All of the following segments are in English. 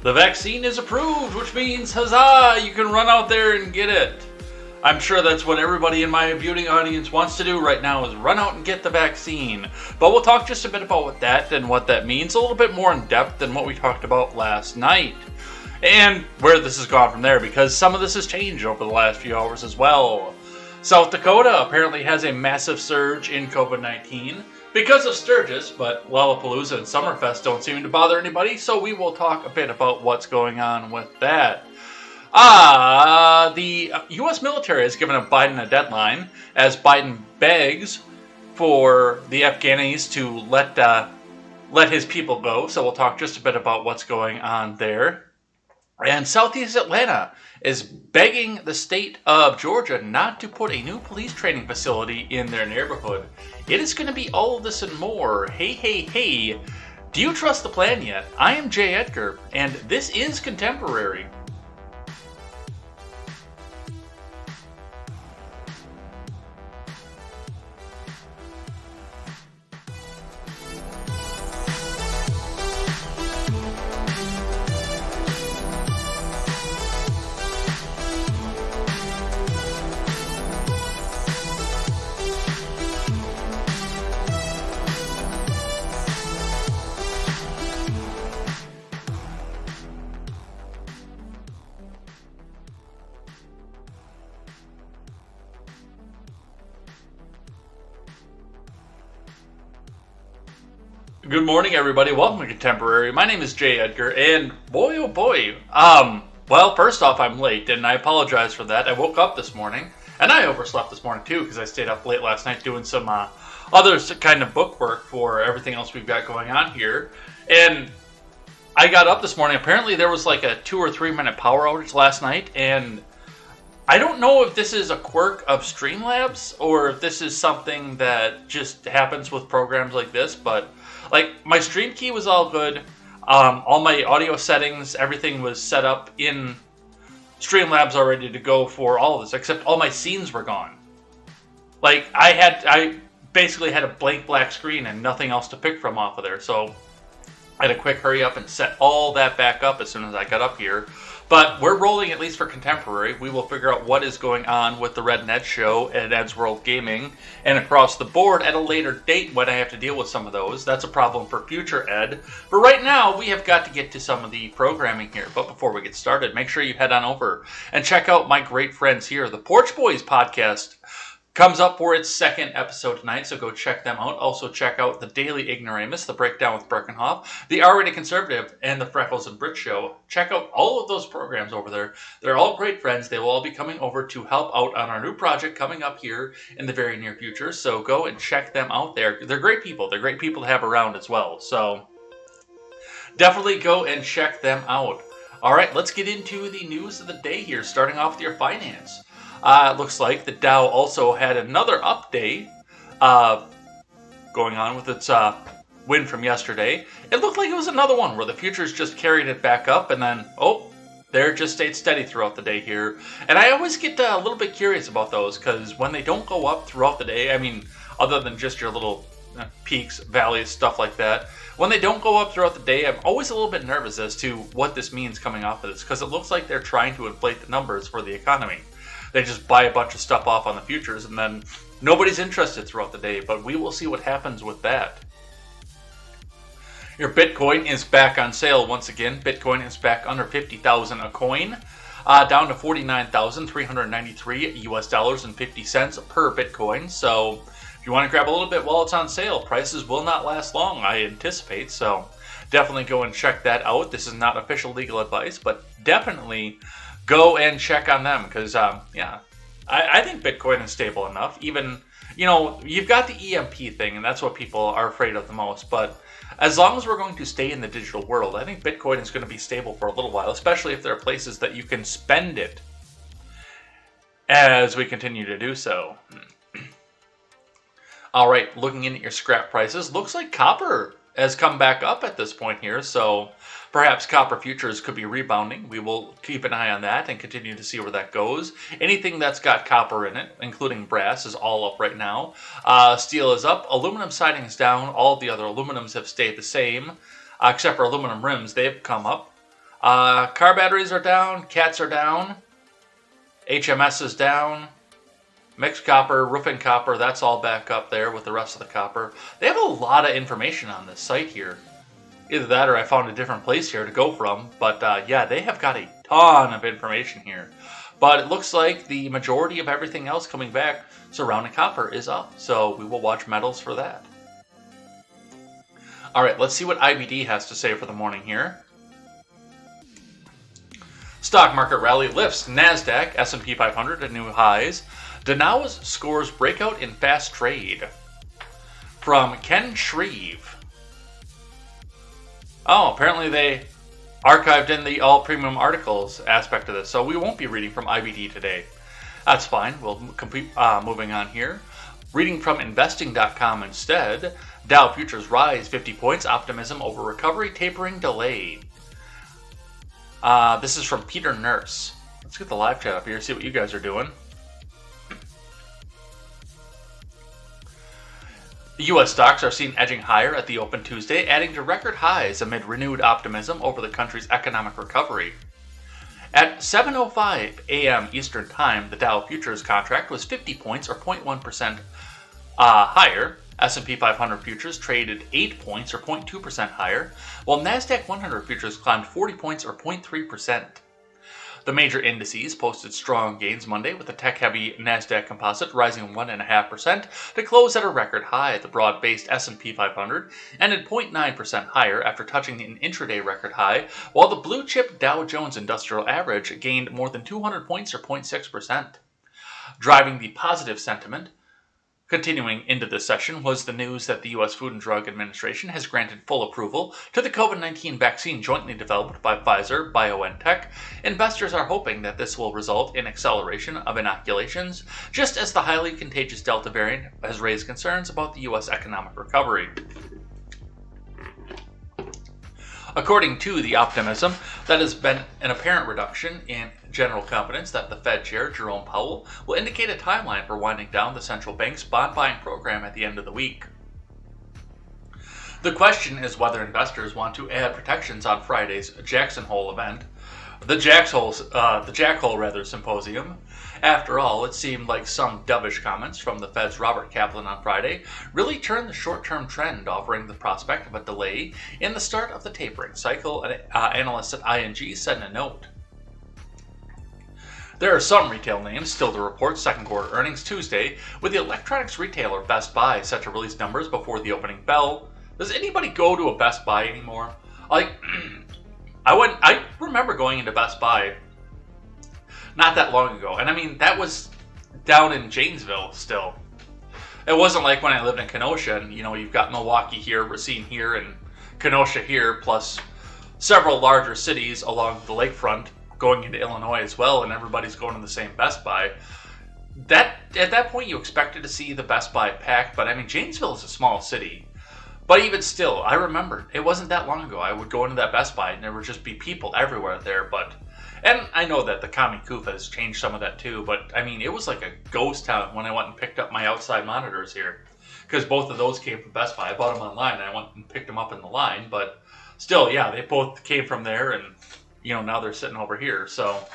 The vaccine is approved, which means, huzzah, you can run out there and get it. I'm sure that's what everybody in my viewing audience wants to do right now, is run out and get the vaccine. But we'll talk just a bit about that and what that means, a little bit more in depth than what we talked about last night. And where this has gone from there, because some of this has changed over the last few hours as well. South Dakota apparently has a massive surge in COVID-19 because of Sturgis, but Lollapalooza and Summerfest don't seem to bother anybody, so we will talk a bit about what's going on with that. The U.S. military has given Biden a deadline as Biden begs for the Afghanis to let his people go, so we'll talk just a bit about what's going on there. And Southeast Atlanta is begging the state of Georgia not to put a new police training facility in their neighborhood. It is going to be all of this and more. Hey. Do you trust the plan yet? I am Jay Edgar, and this is Contemporary. Good morning, everybody. Welcome to Contemporary. My name is Jay Edgar, and boy, oh boy. Well, first off, I'm late, and I apologize for that. I woke up this morning, and I overslept this morning, too, because I stayed up late last night doing some other kind of book work for everything else we've got going on here. And I got up this morning. Apparently, there was like a 2 or 3 minute power outage last night, and I don't know if this is a quirk of Streamlabs, or if this is something that just happens with programs like this, but like, my stream key was all good. All my audio settings, everything was set up in Streamlabs already to go for all of this, except all my scenes were gone. Like, I basically had a blank black screen and nothing else to pick from off of there, so I had to quick hurry up and set all that back up as soon as I got up here. But we're rolling, at least for Contemporary. We will figure out what is going on with the Red Net Show and Ed's World Gaming and across the board at a later date when I have to deal with some of those. That's a problem for future Ed. But right now, we have got to get to some of the programming here. But before we get started, make sure you head on over and check out my great friends here. The Porch Boys podcast comes up for its second episode tonight, so go check them out. Also check out the Daily Ignoramus, the Breakdown with Breckenhoff, the Already Conservative, and the Freckles and Brit Show. Check out all of those programs over there. They're all great friends. They will all be coming over to help out on our new project coming up here in the very near future, so go and check them out there. They're great people. They're great people to have around as well, so definitely go and check them out. All right, let's get into the news of the day here, starting off with your finance. It looks like the Dow also had another update going on with its win from yesterday. It looked like it was another one where the futures just carried it back up and then, there it just stayed steady throughout the day here. And I always get a little bit curious about those because when they don't go up throughout the day, I mean, other than just your little peaks, valleys, stuff like that, when they don't go up throughout the day, I'm always a little bit nervous as to what this means coming off of this because it looks like they're trying to inflate the numbers for the economy. They just buy a bunch of stuff off on the futures, and then nobody's interested throughout the day, but we will see what happens with that. Your Bitcoin is back on sale once again. Bitcoin is back under 50,000 a coin, down to 49,393 US dollars and 50 cents per Bitcoin. So if you want to grab a little bit while it's on sale, prices will not last long, I anticipate. So definitely go and check that out. This is not official legal advice, but definitely go and check on them because, I think Bitcoin is stable enough. Even, you've got the EMP thing, and that's what people are afraid of the most. But as long as we're going to stay in the digital world, I think Bitcoin is going to be stable for a little while, especially if there are places that you can spend it as we continue to do so. All right, looking in at your scrap prices, looks like copper has come back up at this point here, so perhaps copper futures could be rebounding. We will keep an eye on that and continue to see where that goes. Anything that's got copper in it, including brass, is all up right now. Steel is up. Aluminum siding is down. All of the other aluminums have stayed the same, except for aluminum rims. They've come up. Car batteries are down, cats are down, HMS is down, mixed copper, roofing copper, that's all back up there with the rest of the copper. They have a lot of information on this site here. Either that or I found a different place here to go from, but yeah, they have got a ton of information here. But it looks like the majority of everything else coming back surrounding copper is up, so we will watch metals for that. Alright, let's see what IBD has to say for the morning here. Stock market rally lifts NASDAQ, S&P 500 to new highs. Danao's scores breakout in fast trade. From Ken Shreve. Oh, apparently they archived in the all premium articles aspect of this, so we won't be reading from IBD today. That's fine. We'll moving on here. Reading from investing.com instead. Dow futures rise 50 points. Optimism over recovery tapering delayed. This is from Peter Nurse. Let's get the live chat up here, see what you guys are doing. The U.S. stocks are seen edging higher at the open Tuesday, adding to record highs amid renewed optimism over the country's economic recovery. At 7:05 a.m. Eastern Time, the Dow futures contract was 50 points or 0.1% higher. S&P 500 futures traded 8 points or 0.2% higher, while NASDAQ 100 futures climbed 40 points or 0.3%. The major indices posted strong gains Monday, with the tech-heavy NASDAQ composite rising 1.5% to close at a record high. The broad-based S&P 500 ended 0.9% higher after touching an intraday record high, while the blue-chip Dow Jones Industrial Average gained more than 200 points or 0.6%. Driving the positive sentiment continuing into this session was the news that the U.S. Food and Drug Administration has granted full approval to the COVID-19 vaccine jointly developed by Pfizer BioNTech. Investors are hoping that this will result in acceleration of inoculations, just as the highly contagious Delta variant has raised concerns about the U.S. economic recovery. According to the optimism, that has been an apparent reduction in general confidence that the Fed Chair, Jerome Powell, will indicate a timeline for winding down the central bank's bond buying program at the end of the week. The question is whether investors want to add protections on Friday's Jackson Hole event, the Jackhole Symposium. After all, it seemed like some dovish comments from the Fed's Robert Kaplan on Friday really turned the short-term trend, offering the prospect of a delay in the start of the tapering cycle, analysts at ING said in a note. There are some retail names still to report second quarter earnings Tuesday, with the electronics retailer Best Buy set to release numbers before the opening bell. Does anybody go to a Best Buy anymore? I remember going into Best Buy not that long ago, and I mean, that was down in Janesville still. It wasn't like when I lived in Kenosha, and you've got Milwaukee here, Racine here, and Kenosha here, plus several larger cities along the lakefront going into Illinois as well, and everybody's going to the same Best Buy. At that point, you expected to see the Best Buy packed, but I mean, Janesville is a small city. But even still, I remember, it wasn't that long ago, I would go into that Best Buy, and there would just be people everywhere there, and I know that the Kami Kufa has changed some of that too, but I mean, it was like a ghost town when I went and picked up my outside monitors here. Because both of those came from Best Buy. I bought them online, and I went and picked them up in the line, but still, yeah, they both came from there, and now they're sitting over here, so.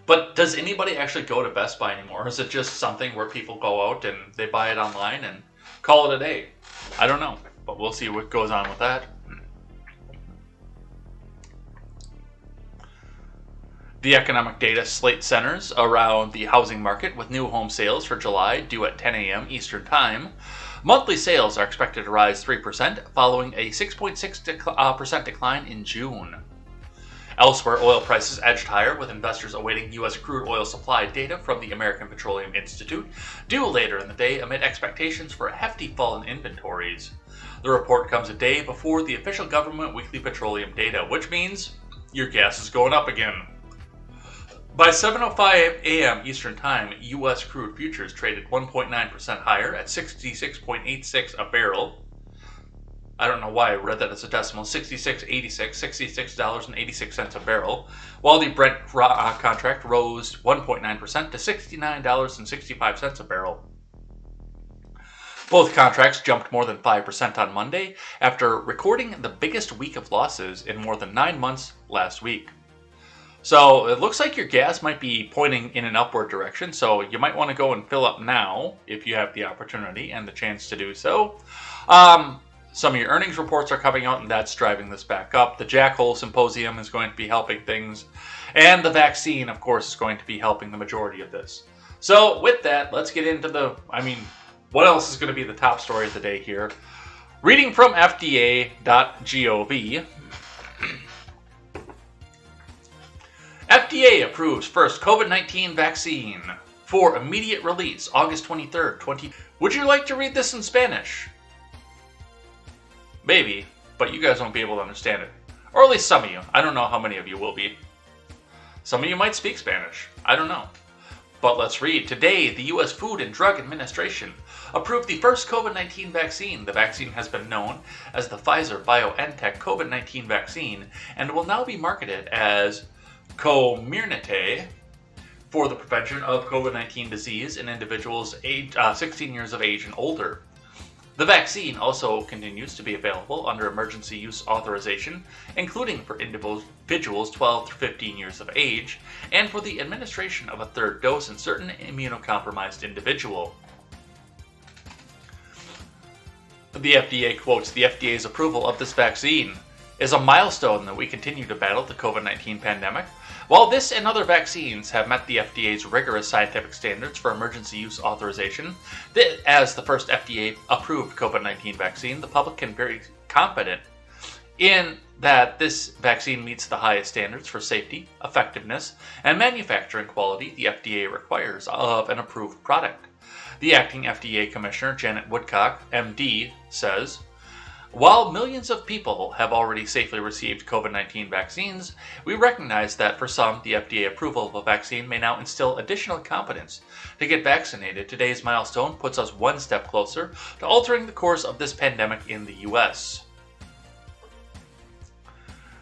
But does anybody actually go to Best Buy anymore? Or is it just something where people go out and they buy it online and call it a day? I don't know, but we'll see what goes on with that. The economic data slate centers around the housing market, with new home sales for July due at 10 a.m. Eastern Time. Monthly sales are expected to rise 3%, following a 6.6% decline in June. Elsewhere, oil prices edged higher, with investors awaiting U.S. crude oil supply data from the American Petroleum Institute, due later in the day amid expectations for a hefty fall in inventories. The report comes a day before the official government weekly petroleum data, which means your gas is going up again. By 7:05 a.m. Eastern Time, U.S. crude futures traded 1.9% higher at 66.86 a barrel. I don't know why I read that as a decimal. $66.86 a barrel, while the Brent contract rose 1.9% to $69.65 a barrel. Both contracts jumped more than 5% on Monday after recording the biggest week of losses in more than 9 months last week. So it looks like your gas might be pointing in an upward direction, so you might want to go and fill up now if you have the opportunity and the chance to do so. Some of your earnings reports are coming out, and that's driving this back up. The Jackhole Symposium is going to be helping things, and the vaccine, of course, is going to be helping the majority of this. So with that, let's get into what else is going to be the top story of the day here. Reading from FDA.gov. FDA approves first COVID-19 vaccine for immediate release, August 23rd, 2020. Would you like to read this in Spanish? Maybe, but you guys won't be able to understand it. Or at least some of you. I don't know how many of you will be. Some of you might speak Spanish. I don't know. But let's read. Today, the U.S. Food and Drug Administration approved the first COVID-19 vaccine. The vaccine has been known as the Pfizer-BioNTech COVID-19 vaccine and will now be marketed as Comirnaty for the prevention of COVID-19 disease in individuals 16 years of age and older. The vaccine also continues to be available under emergency use authorization, including for individuals 12 to 15 years of age, and for the administration of a third dose in certain immunocompromised individuals. The FDA quotes, "The FDA's approval of this vaccine is a milestone that we continue to battle the COVID-19 pandemic. While this and other vaccines have met the FDA's rigorous scientific standards for emergency use authorization, as the first FDA-approved COVID-19 vaccine, the public can be very confident in that this vaccine meets the highest standards for safety, effectiveness, and manufacturing quality the FDA requires of an approved product." The acting FDA Commissioner, Janet Woodcock, MD, says, "While millions of people have already safely received COVID-19 vaccines, we recognize that for some, the FDA approval of a vaccine may now instill additional confidence to get vaccinated. Today's milestone puts us one step closer to altering the course of this pandemic in the U.S."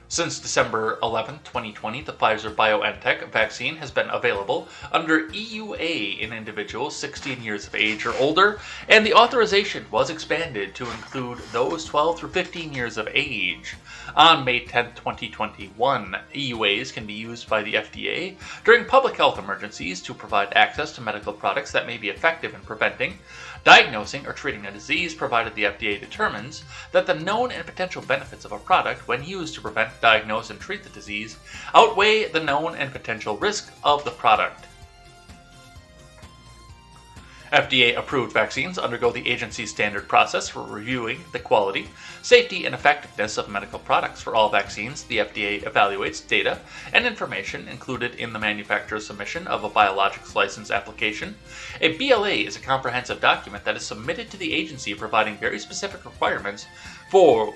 Since December 11, 2020, the Pfizer-BioNTech vaccine has been available under EUA in individuals 16 years of age or older, and the authorization was expanded to include those 12 through 15 years of age. On May 10, 2021, EUAs can be used by the FDA during public health emergencies to provide access to medical products that may be effective in preventing, diagnosing, or treating a disease, provided the FDA determines that the known and potential benefits of a product when used to prevent, diagnose, and treat the disease outweigh the known and potential risk of the product. FDA-approved vaccines undergo the agency's standard process for reviewing the quality, safety, and effectiveness of medical products. For all vaccines, the FDA evaluates data and information included in the manufacturer's submission of a biologics license application. A BLA is a comprehensive document that is submitted to the agency providing very specific requirements for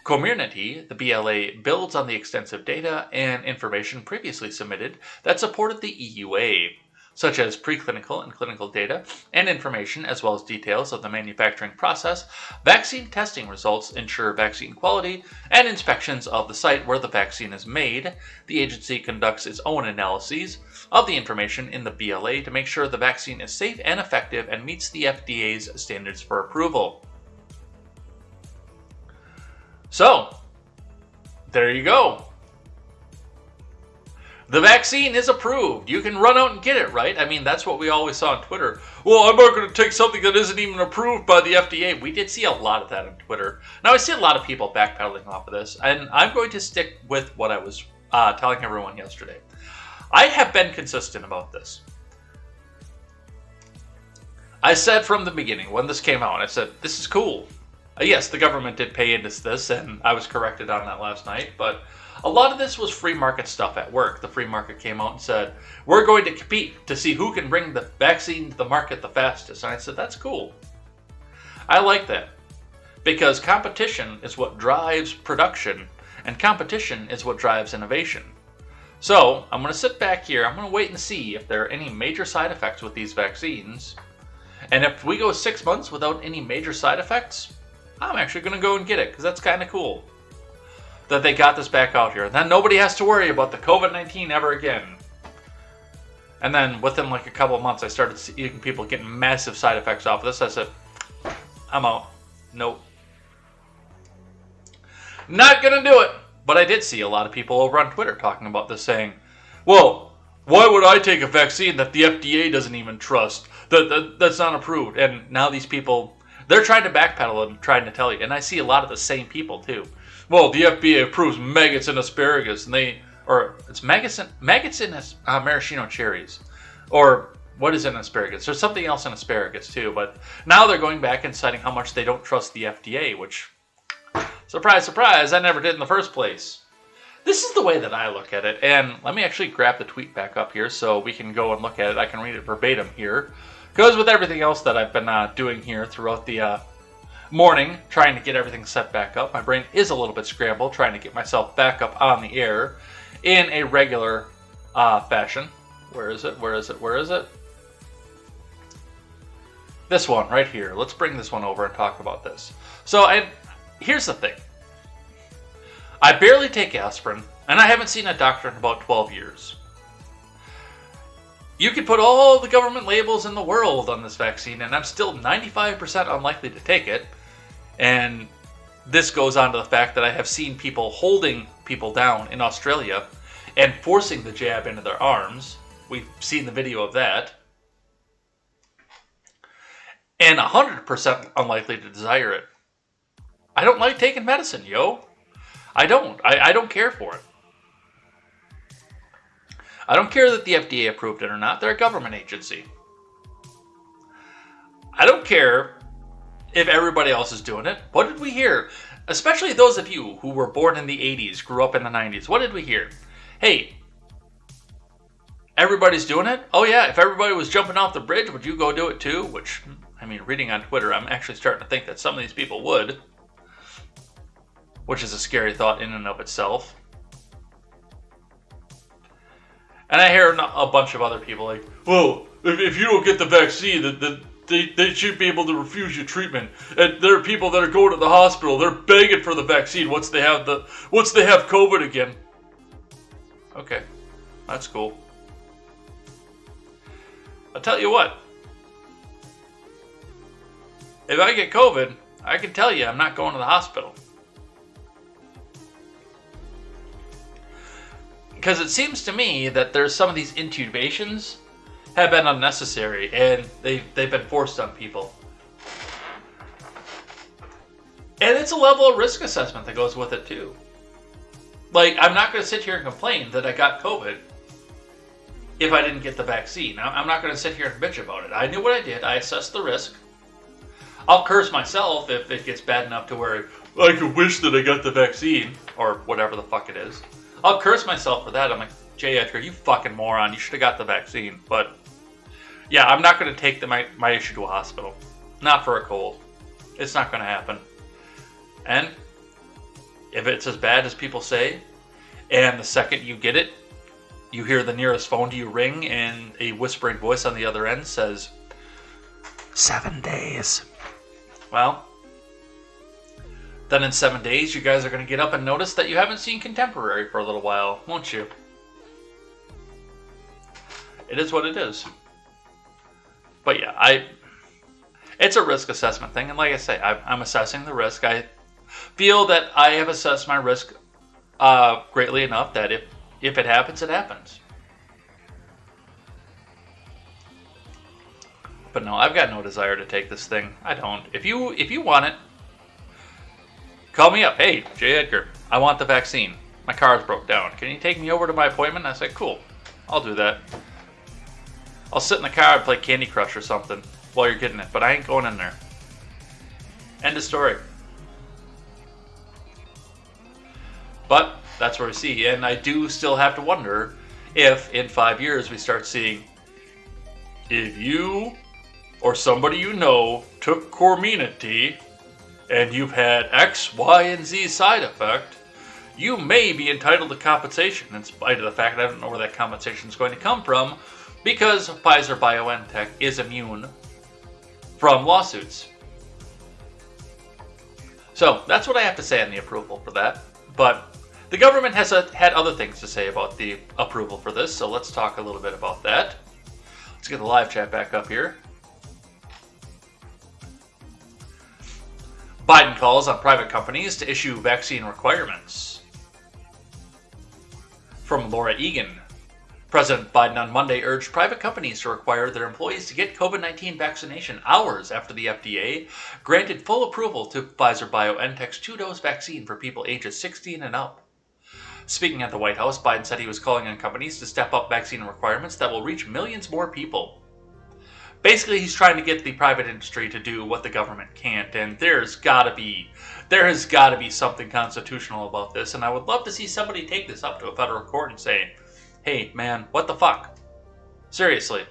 Comirnaty. The BLA builds on the extensive data and information previously submitted that supported the EUA, such as preclinical and clinical data and information, as well as details of the manufacturing process. Vaccine testing results ensure vaccine quality, and inspections of the site where the vaccine is made. The agency conducts its own analyses of the information in the BLA to make sure the vaccine is safe and effective and meets the FDA's standards for approval. So, there you go. The vaccine is approved. You can run out and get it, right? I mean, that's what we always saw on Twitter. Well, I'm not going to take something that isn't even approved by the FDA. We did see a lot of that on Twitter. Now, I see a lot of people backpedaling off of this, and I'm going to stick with what I was telling everyone yesterday. I have been consistent about this. I said from the beginning, when this came out, I said, this is cool. Yes, the government did pay into this, and I was corrected on that last night, but a lot of this was free market stuff at work. The free market came out and said, we're going to compete to see who can bring the vaccine to the market the fastest. And I said, that's cool. I like that. Because competition is what drives production, and competition is what drives innovation. So, I'm going to sit back here, I'm going to wait and see if there are any major side effects with these vaccines. And if we go 6 months without any major side effects, I'm actually going to go and get it, because that's kind of cool that they got this back out here. And then nobody has to worry about the COVID-19 ever again. And then within like a couple of months, I started seeing people getting massive side effects off of this. I said, I'm out. Nope. Not going to do it. But I did see a lot of people over on Twitter talking about this, saying, well, why would I take a vaccine that the FDA doesn't even trust, that's not approved? And now these people, they're trying to backpedal and trying to tell you. And I see a lot of the same people, too. Well, the FDA approves maggots and asparagus, and it's maggots in maraschino cherries. Or what is in asparagus? There's something else in asparagus, too. But now they're going back and citing how much they don't trust the FDA, which, surprise, surprise, I never did in the first place. This is the way that I look at it, and let me actually grab the tweet back up here so we can go and look at it. I can read it verbatim here, because with everything else that I've been doing here throughout the morning, trying to get everything set back up, my brain is a little bit scrambled, trying to get myself back up on the air in a regular fashion. Where is it? Where is it? Where is it? This one right here. Let's bring this one over and talk about this. So here's the thing. I barely take aspirin, and I haven't seen a doctor in about 12 years. You could put all the government labels in the world on this vaccine, and I'm still 95% unlikely to take it. And this goes on to the fact that I have seen people holding people down in Australia and forcing the jab into their arms. We've seen the video of that. And 100% unlikely to desire it. I don't like taking medicine, yo. I don't. I don't care for it. I don't care that the FDA approved it or not. They're a government agency. I don't care if everybody else is doing it. What did we hear? Especially those of you who were born in the 80s, grew up in the 90s. What did we hear? Hey, everybody's doing it? Oh yeah, if everybody was jumping off the bridge, would you go do it too? Which, I mean, reading on Twitter, I'm actually starting to think that some of these people would. Which is a scary thought in and of itself. And I hear a bunch of other people like, well, if you don't get the vaccine, they should be able to refuse you treatment. And there are people that are going to the hospital, they're begging for the vaccine once they have COVID again. Okay, that's cool. I'll tell you what. If I get COVID, I can tell you I'm not going to the hospital. Because it seems to me that there's some of these intubations have been unnecessary and they've been forced on people. And it's a level of risk assessment that goes with it too. Like, I'm not going to sit here and complain that I got COVID if I didn't get the vaccine. I'm not going to sit here and bitch about it. I knew what I did. I assessed the risk. I'll curse myself if it gets bad enough to where I could wish that I got the vaccine or whatever the fuck it is. I'll curse myself for that. I'm like, J. Edgar, you fucking moron. You should have got the vaccine. But, yeah, I'm not going to take my issue to a hospital. Not for a cold. It's not going to happen. And if it's as bad as people say, and the second you get it, you hear the nearest phone to you ring, and a whispering voice on the other end says, 7 days. Well, then in 7 days, you guys are going to get up and notice that you haven't seen Contemporary for a little while, won't you? It is what it is. But yeah, it's a risk assessment thing. And like I say, I'm assessing the risk. I feel that I have assessed my risk greatly enough that if it happens, it happens. But no, I've got no desire to take this thing. I don't. If you want it, call me up. Hey, J. Edgar, I want the vaccine. My car's broke down. Can you take me over to my appointment? I said, cool. I'll do that. I'll sit in the car and play Candy Crush or something while you're getting it, but I ain't going in there. End of story. But that's where we see. And I do still have to wonder if in 5 years we start seeing, if you or somebody you know took Corminity and you've had X, Y, and Z side effect, you may be entitled to compensation, in spite of the fact I don't know where that compensation is going to come from, because Pfizer-BioNTech is immune from lawsuits. So that's what I have to say on the approval for that. But the government has had other things to say about the approval for this, so let's talk a little bit about that. Let's get the live chat back up here. Biden calls on private companies to issue vaccine requirements. From Laura Egan. President Biden on Monday urged private companies to require their employees to get COVID-19 vaccination hours after the FDA granted full approval to Pfizer-BioNTech's 2-dose vaccine for people ages 16 and up. Speaking at the White House, Biden said he was calling on companies to step up vaccine requirements that will reach millions more people. Basically, he's trying to get the private industry to do what the government can't, and there has got to be something constitutional about this, and I would love to see somebody take this up to a federal court and say, hey, man, what the fuck? Seriously.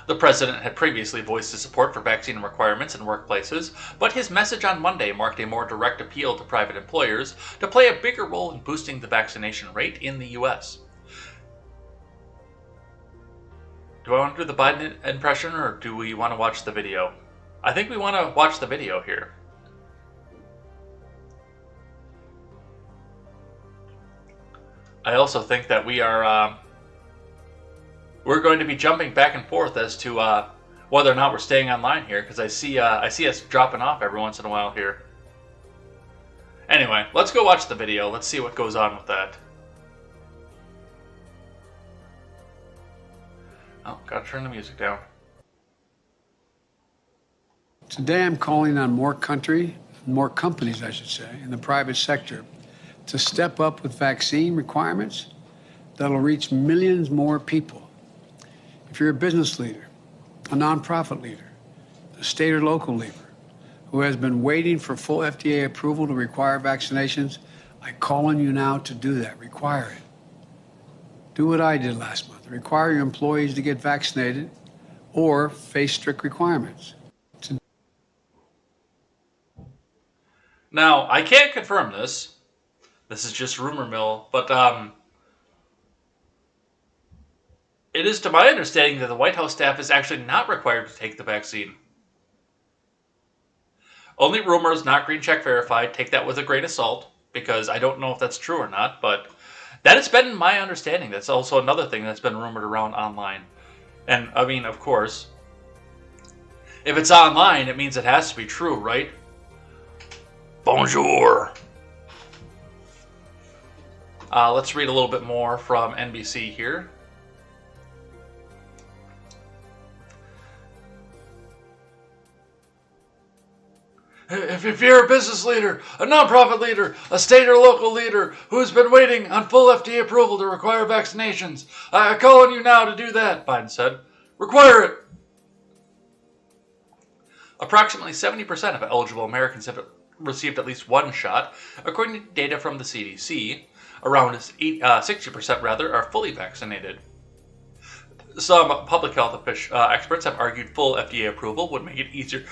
The president had previously voiced his support for vaccine requirements in workplaces, but his message on Monday marked a more direct appeal to private employers to play a bigger role in boosting the vaccination rate in the U.S. Do I want to do the Biden impression, or do we want to watch the video? I think we want to watch the video here. I also think that we're going to be jumping back and forth as to whether or not we're staying online here, because I see us dropping off every once in a while here. Anyway, let's go watch the video. Let's see what goes on with that. Oh, gotta turn the music down. Today I'm calling on more companies, I should say, in the private sector to step up with vaccine requirements that'll reach millions more people. If you're a business leader, a nonprofit leader, a state or local leader who has been waiting for full FDA approval to require vaccinations, I call on you now to do that. Require it. Do what I did last month. Require your employees to get vaccinated or face strict requirements. Now, I can't confirm this. This is just rumor mill, but it is to my understanding that the White House staff is actually not required to take the vaccine. Only rumors, not green check verified. Take that with a grain of salt, because I don't know if that's true or not, but that has been my understanding. That's also another thing that's been rumored around online. And, I mean, of course, if it's online, it means it has to be true, right? Bonjour. Let's read a little bit more from NBC here. If you're a business leader, a nonprofit leader, a state or local leader who's been waiting on full FDA approval to require vaccinations, I call on you now to do that, Biden said. Require it. Approximately 70% of eligible Americans have received at least one shot, according to data from the CDC. Around 60% are fully vaccinated. Some public health experts have argued full FDA approval would make it easier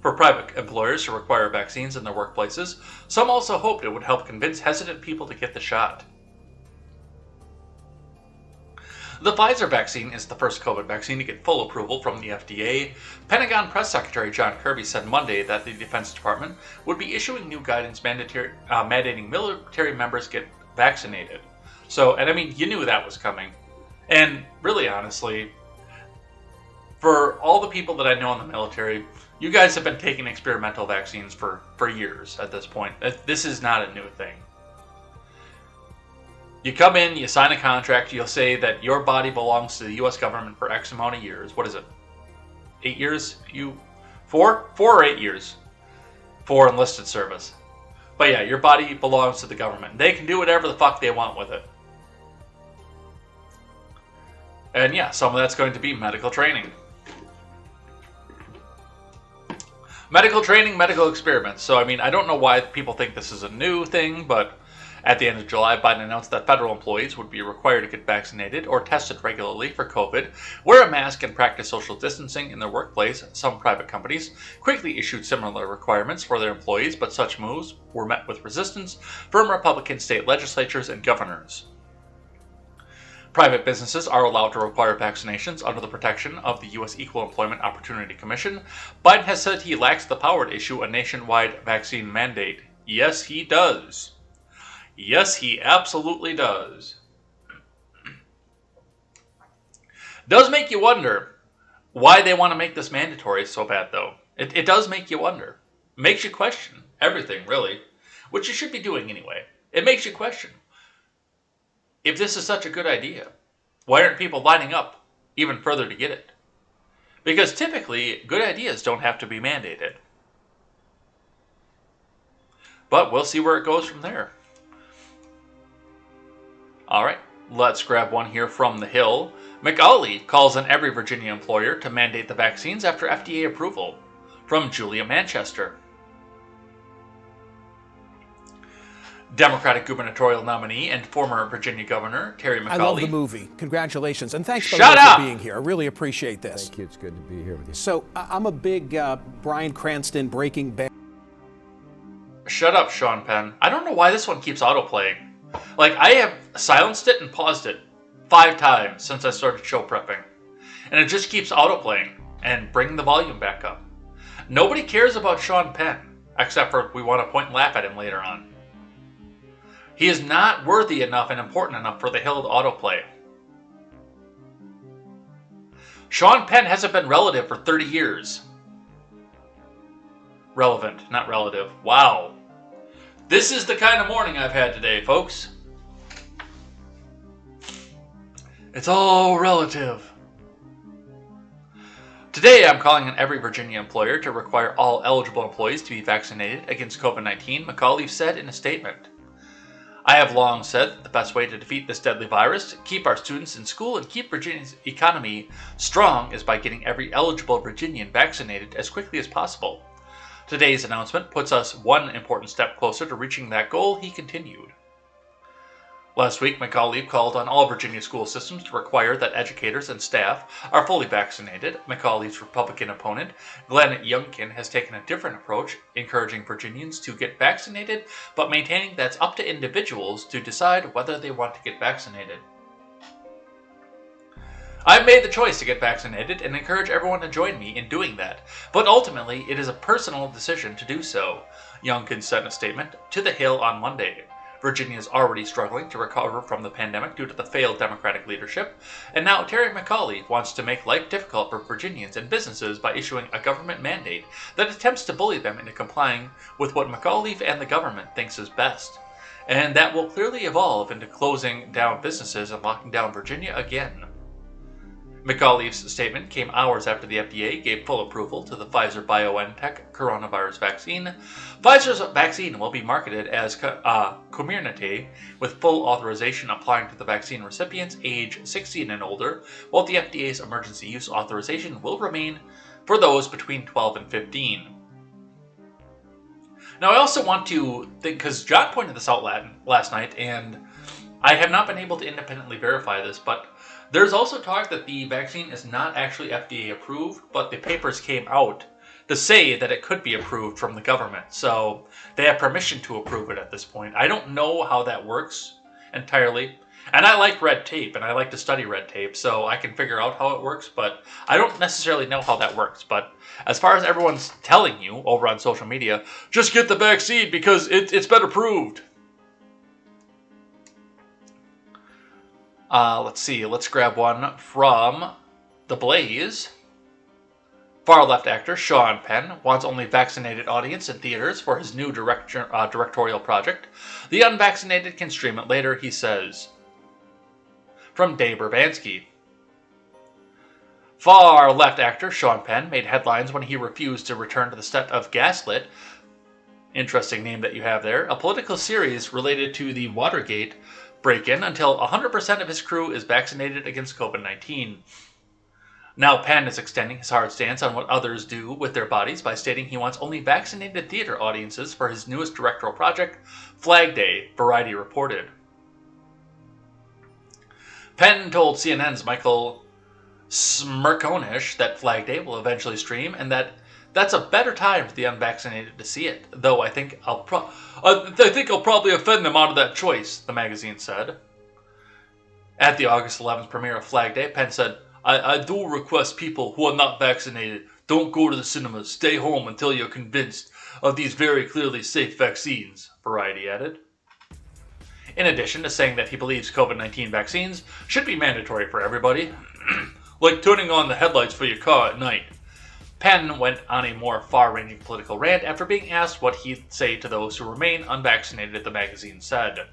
for private employers to require vaccines in their workplaces. Some also hoped it would help convince hesitant people to get the shot. The Pfizer vaccine is the first COVID vaccine to get full approval from the FDA. Pentagon Press Secretary John Kirby said Monday that the Defense Department would be issuing new guidance mandating military members get vaccinated. So, and I mean, you knew that was coming. And really, honestly, for all the people that I know in the military, you guys have been taking experimental vaccines for years at this point. This is not a new thing. You come in, you sign a contract, you'll say that your body belongs to the U.S. government for X amount of years. What is it? 8 years? 4 or 8 years for enlisted service. But yeah, your body belongs to the government. They can do whatever the fuck they want with it. And yeah, some of that's going to be medical training. Medical training, medical experiments. So, I mean, I don't know why people think this is a new thing, but at the end of July, Biden announced that federal employees would be required to get vaccinated or tested regularly for COVID, wear a mask, and practice social distancing in their workplace. Some private companies quickly issued similar requirements for their employees, but such moves were met with resistance from Republican state legislatures and governors. Private businesses are allowed to require vaccinations under the protection of the U.S. Equal Employment Opportunity Commission. Biden has said he lacks the power to issue a nationwide vaccine mandate. Yes, he does. Yes, he absolutely does. Does make you wonder why they want to make this mandatory so bad, though. It does make you wonder. Makes you question everything, really, which you should be doing anyway. It makes you question, if this is such a good idea, why aren't people lining up even further to get it? Because typically, good ideas don't have to be mandated. But we'll see where it goes from there. Alright, let's grab one here from the Hill. McAuley calls on every Virginia employer to mandate the vaccines after FDA approval. From Julia Manchester. Democratic gubernatorial nominee and former Virginia Governor Terry McAuley. I love the movie. Congratulations. And thanks for being here. I really appreciate this. Thank you. It's good to be here with you. So I'm a big Bryan Cranston Breaking Bad. Shut up, Sean Penn. I don't know why this one keeps autoplaying. Like, I have silenced it and paused it 5 times since I started show prepping. And it just keeps autoplaying and bringing the volume back up. Nobody cares about Sean Penn, except for we want to point and laugh at him later on. He is not worthy enough and important enough for the Hill to autoplay. Sean Penn hasn't been relative for 30 years. Relevant, not relative. Wow. This is the kind of morning I've had today, folks. It's all relative. Today, I'm calling on every Virginia employer to require all eligible employees to be vaccinated against COVID-19, McAuley said in a statement. I have long said that the best way to defeat this deadly virus, keep our students in school, and keep Virginia's economy strong is by getting every eligible Virginian vaccinated as quickly as possible. Today's announcement puts us one important step closer to reaching that goal, he continued. Last week, McAuley called on all Virginia school systems to require that educators and staff are fully vaccinated. McAuley's Republican opponent, Glenn Youngkin, has taken a different approach, encouraging Virginians to get vaccinated, but maintaining that it's up to individuals to decide whether they want to get vaccinated. I've made the choice to get vaccinated and encourage everyone to join me in doing that, but ultimately it is a personal decision to do so, Youngkin said in a statement to The Hill on Monday. Virginia is already struggling to recover from the pandemic due to the failed Democratic leadership, and now Terry McAuley wants to make life difficult for Virginians and businesses by issuing a government mandate that attempts to bully them into complying with what McAuley and the government thinks is best. And that will clearly evolve into closing down businesses and locking down Virginia again. McAuley's statement came hours after the FDA gave full approval to the Pfizer-BioNTech coronavirus vaccine. Pfizer's vaccine will be marketed as Comirnaty, with full authorization applying to the vaccine recipients age 16 and older, while the FDA's emergency use authorization will remain for those between 12 and 15. Now, I also want to think, because John pointed this out last night, and I have not been able to independently verify this, but there's also talk that the vaccine is not actually FDA approved, but the papers came out to say that it could be approved from the government. So they have permission to approve it at this point. I don't know how that works entirely. And I like red tape, and I like to study red tape, so I can figure out how it works, but I don't necessarily know how that works. But as far as everyone's telling you over on social media, just get the vaccine because it's been approved. Let's see, let's grab one from The Blaze. Far-left actor Sean Penn wants only vaccinated audience in theaters for his new directorial project. The unvaccinated can stream it later, he says. From Dave Urbanski. Far-left actor Sean Penn made headlines when he refused to return to the set of Gaslit, interesting name that you have there, a political series related to the Watergate break-in, until 100% of his crew is vaccinated against COVID-19. Now Penn is extending his hard stance on what others do with their bodies by stating he wants only vaccinated theater audiences for his newest directorial project, Flag Day, Variety reported. Penn told CNN's Michael Smerconish that Flag Day will eventually stream and that that's a better time for the unvaccinated to see it, though I think I'll probably offend them out of that choice, the magazine said. At the August 11th premiere of Flag Day, Penn said, I do request people who are not vaccinated, don't go to the cinemas, stay home until you're convinced of these very clearly safe vaccines, Variety added. In addition to saying that he believes COVID-19 vaccines should be mandatory for everybody, like turning on the headlights for your car at night. Penn went on a more far-ranging political rant after being asked what he'd say to those who remain unvaccinated, the magazine said.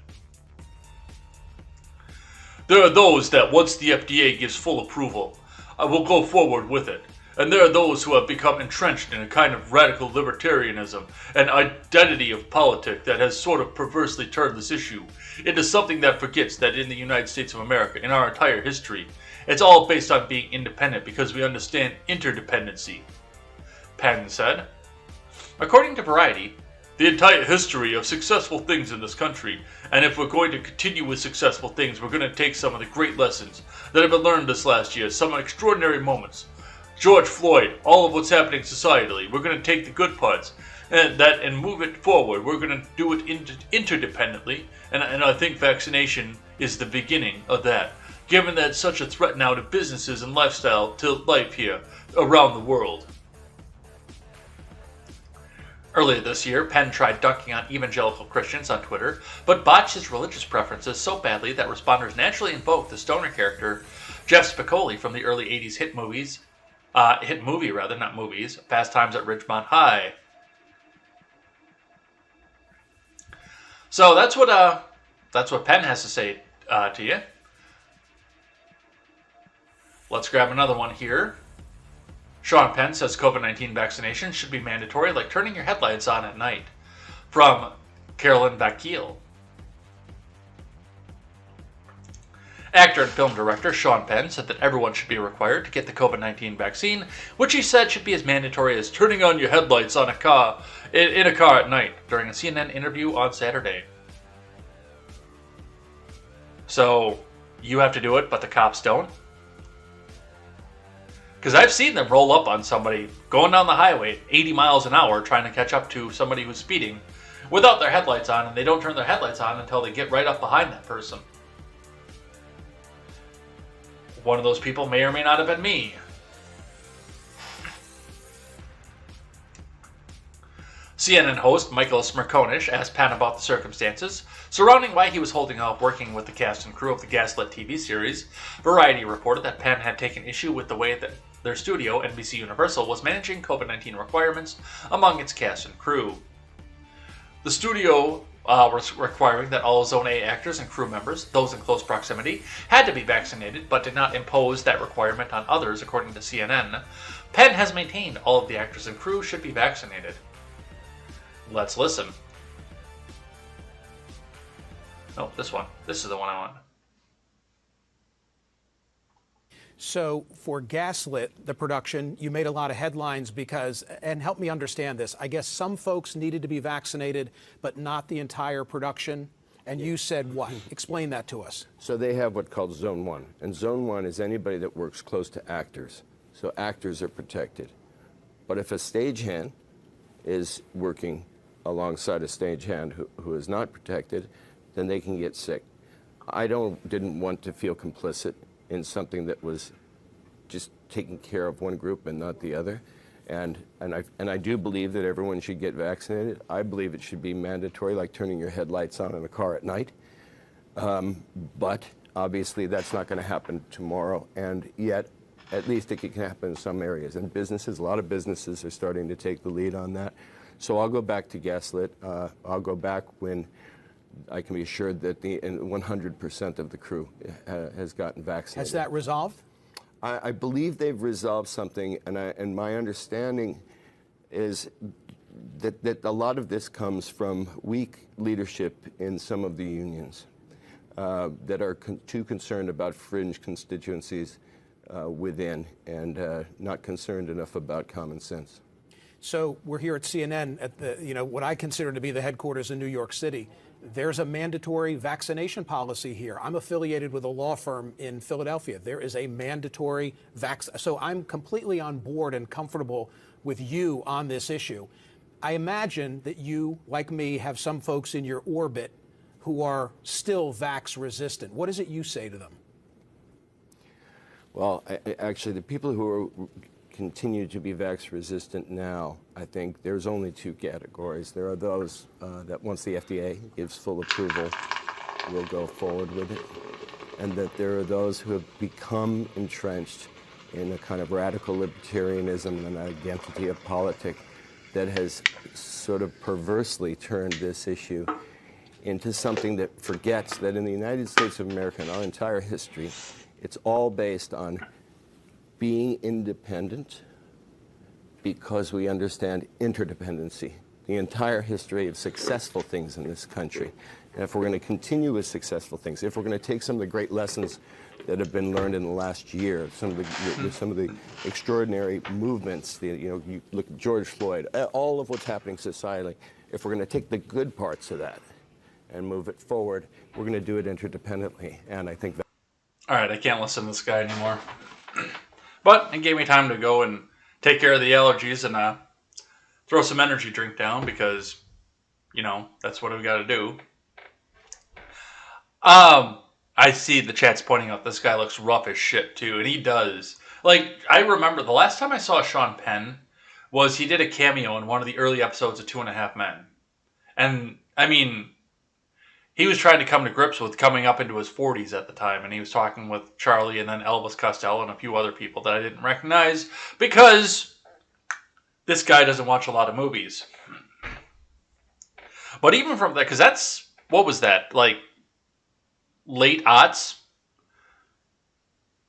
There are those that once the FDA gives full approval, I will go forward with it. And there are those who have become entrenched in a kind of radical libertarianism and identity of politics that has sort of perversely turned this issue into something that forgets that in the United States of America, in our entire history, it's all based on being independent because we understand interdependency. Penn said, according to Variety, the entire history of successful things in this country, and if we're going to continue with successful things, we're going to take some of the great lessons that have been learned this last year, some extraordinary moments. George Floyd, all of what's happening societally, we're going to take the good parts and move it forward. We're going to do it interdependently, and I think vaccination is the beginning of that, given that it's such a threat now to businesses and lifestyle to life here around the world. Earlier this year, Penn tried dunking on evangelical Christians on Twitter, but botched his religious preferences so badly that responders naturally invoked the stoner character Jeff Spicoli from the early 80s hit movie, Fast Times at Ridgemont High. So that's what Penn has to say to you. Let's grab another one here. Sean Penn says COVID-19 vaccination should be mandatory, like turning your headlights on at night. From Carolyn Bakil. Actor and film director Sean Penn said that everyone should be required to get the COVID-19 vaccine, which he said should be as mandatory as turning on your headlights on in a car at night, during a CNN interview on Saturday. So, you have to do it, but the cops don't? Because I've seen them roll up on somebody going down the highway 80 miles an hour trying to catch up to somebody who's speeding without their headlights on, and they don't turn their headlights on until they get right up behind that person. One of those people may or may not have been me. CNN host Michael Smirkonish asked Penn about the circumstances surrounding why he was holding off working with the cast and crew of the Gaslit TV series. Variety reported that Penn had taken issue with the way that their studio, NBC Universal, was managing COVID-19 requirements among its cast and crew. The studio was requiring that all Zone A actors and crew members, those in close proximity, had to be vaccinated, but did not impose that requirement on others, according to CNN. Penn has maintained all of the actors and crew should be vaccinated. Let's listen. Oh, this one. This is the one I want. So for Gaslit, the production, you made a lot of headlines because, and help me understand this, I guess some folks needed to be vaccinated, but not the entire production. And you said what? Explain that to us. So they have what's called Zone 1. And Zone 1 is anybody that works close to actors. So actors are protected. But if a stagehand is working alongside a stagehand who is not protected, then they can get sick. I didn't want to feel complicit in something that was just taking care of one group and not the other. And I do believe that everyone should get vaccinated. I believe it should be mandatory, like turning your headlights on in a car at night. But obviously that's not going to happen tomorrow, and yet at least it can happen in some areas. And businesses, a lot of businesses are starting to take the lead on that. So I'll go back to Gaslit. I'll go back when I can be assured that 100% of the crew has gotten vaccinated. Has that resolved? I believe they've resolved something, and my understanding is that a lot of this comes from weak leadership in some of the unions that are too concerned about fringe constituencies within and not concerned enough about common sense. So we're here at CNN at the, what I consider to be the headquarters in New York City. There's a mandatory vaccination policy here. I'm affiliated with a law firm in Philadelphia. There is a mandatory so I'm completely on board and comfortable with you on this issue. I imagine that you, like me, have some folks in your orbit who are still vax resistant. What is it you say to them? Well, actually, the people who are continue to be vax resistant now, I think there's only two categories. There are those that once the FDA gives full approval will go forward with it, and that there are those who have become entrenched in a kind of radical libertarianism and an identity of politics that has sort of perversely turned this issue into something that forgets that in the United States of America, in our entire history, it's all based on being independent because we understand interdependency. The entire history of successful things in this country. And if we're going to continue with successful things, if we're going to take some of the great lessons that have been learned in the last year, some of the extraordinary movements, you look at George Floyd, all of what's happening societally, if we're going to take the good parts of that and move it forward, we're going to do it interdependently. And I think that... All right, I can't listen to this guy anymore. But it gave me time to go and take care of the allergies and throw some energy drink down because, that's what we got to do. I see the chat's pointing out this guy looks rough as shit too, and he does. Like, I remember the last time I saw Sean Penn was he did a cameo in one of the early episodes of 2.5 Men. And, I mean, he was trying to come to grips with coming up into his 40s at the time, and he was talking with Charlie and then Elvis Costello and a few other people that I didn't recognize because this guy doesn't watch a lot of movies. But even from that, because that's, what was that, like, late aughts?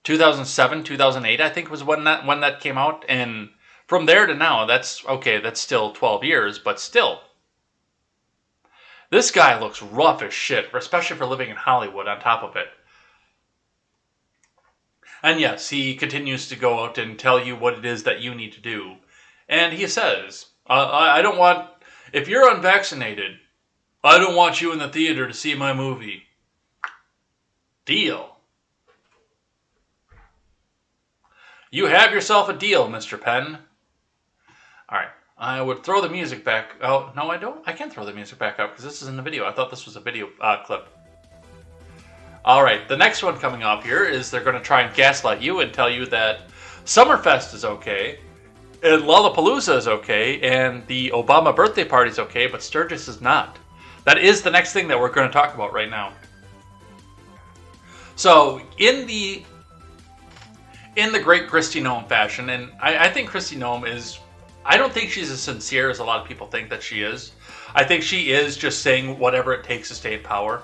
2007, 2008, I think was when that came out, and from there to now, that's still 12 years, but still. This guy looks rough as shit, especially for living in Hollywood on top of it. And yes, he continues to go out and tell you what it is that you need to do. And he says, I don't want, if you're unvaccinated, I don't want you in the theater to see my movie. Deal. You have yourself a deal, Mr. Penn. Alright, I would throw the music back. Oh, no, I don't. I can't throw the music back up because this is in the video. I thought this was a video clip. Alright, the next one coming up here is they're going to try and gaslight you and tell you that Summerfest is okay, and Lollapalooza is okay, and the Obama birthday party is okay, but Sturgis is not. That is the next thing that we're going to talk about right now. So, in the great Kristi Noem fashion, and I think Kristi Noem is, I don't think she's as sincere as a lot of people think that she is. I think she is just saying whatever it takes to stay in power.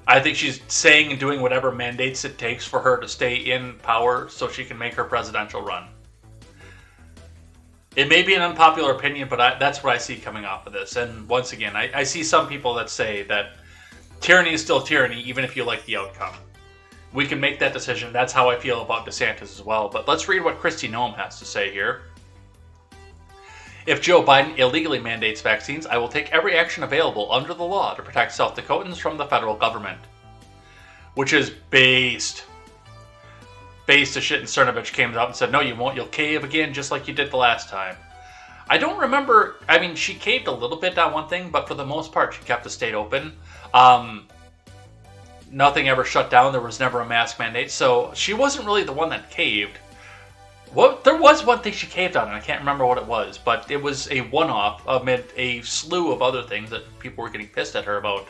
I think she's saying and doing whatever mandates it takes for her to stay in power so she can make her presidential run. It may be an unpopular opinion, but that's what I see coming off of this. And once again, I see some people that say that tyranny is still tyranny, even if you like the outcome. We can make that decision. That's how I feel about DeSantis as well. But let's read what Kristi Noem has to say here. If Joe Biden illegally mandates vaccines, I will take every action available under the law to protect South Dakotans from the federal government. Which is based as shit, and Cernovich came out and said, no, you won't. You'll cave again just like you did the last time. I don't remember. I mean, she caved a little bit on one thing, but for the most part, she kept the state open. Nothing ever shut down. There was never a mask mandate. So she wasn't really the one that caved. There was one thing she caved on, and I can't remember what it was, but it was a one-off amid a slew of other things that people were getting pissed at her about.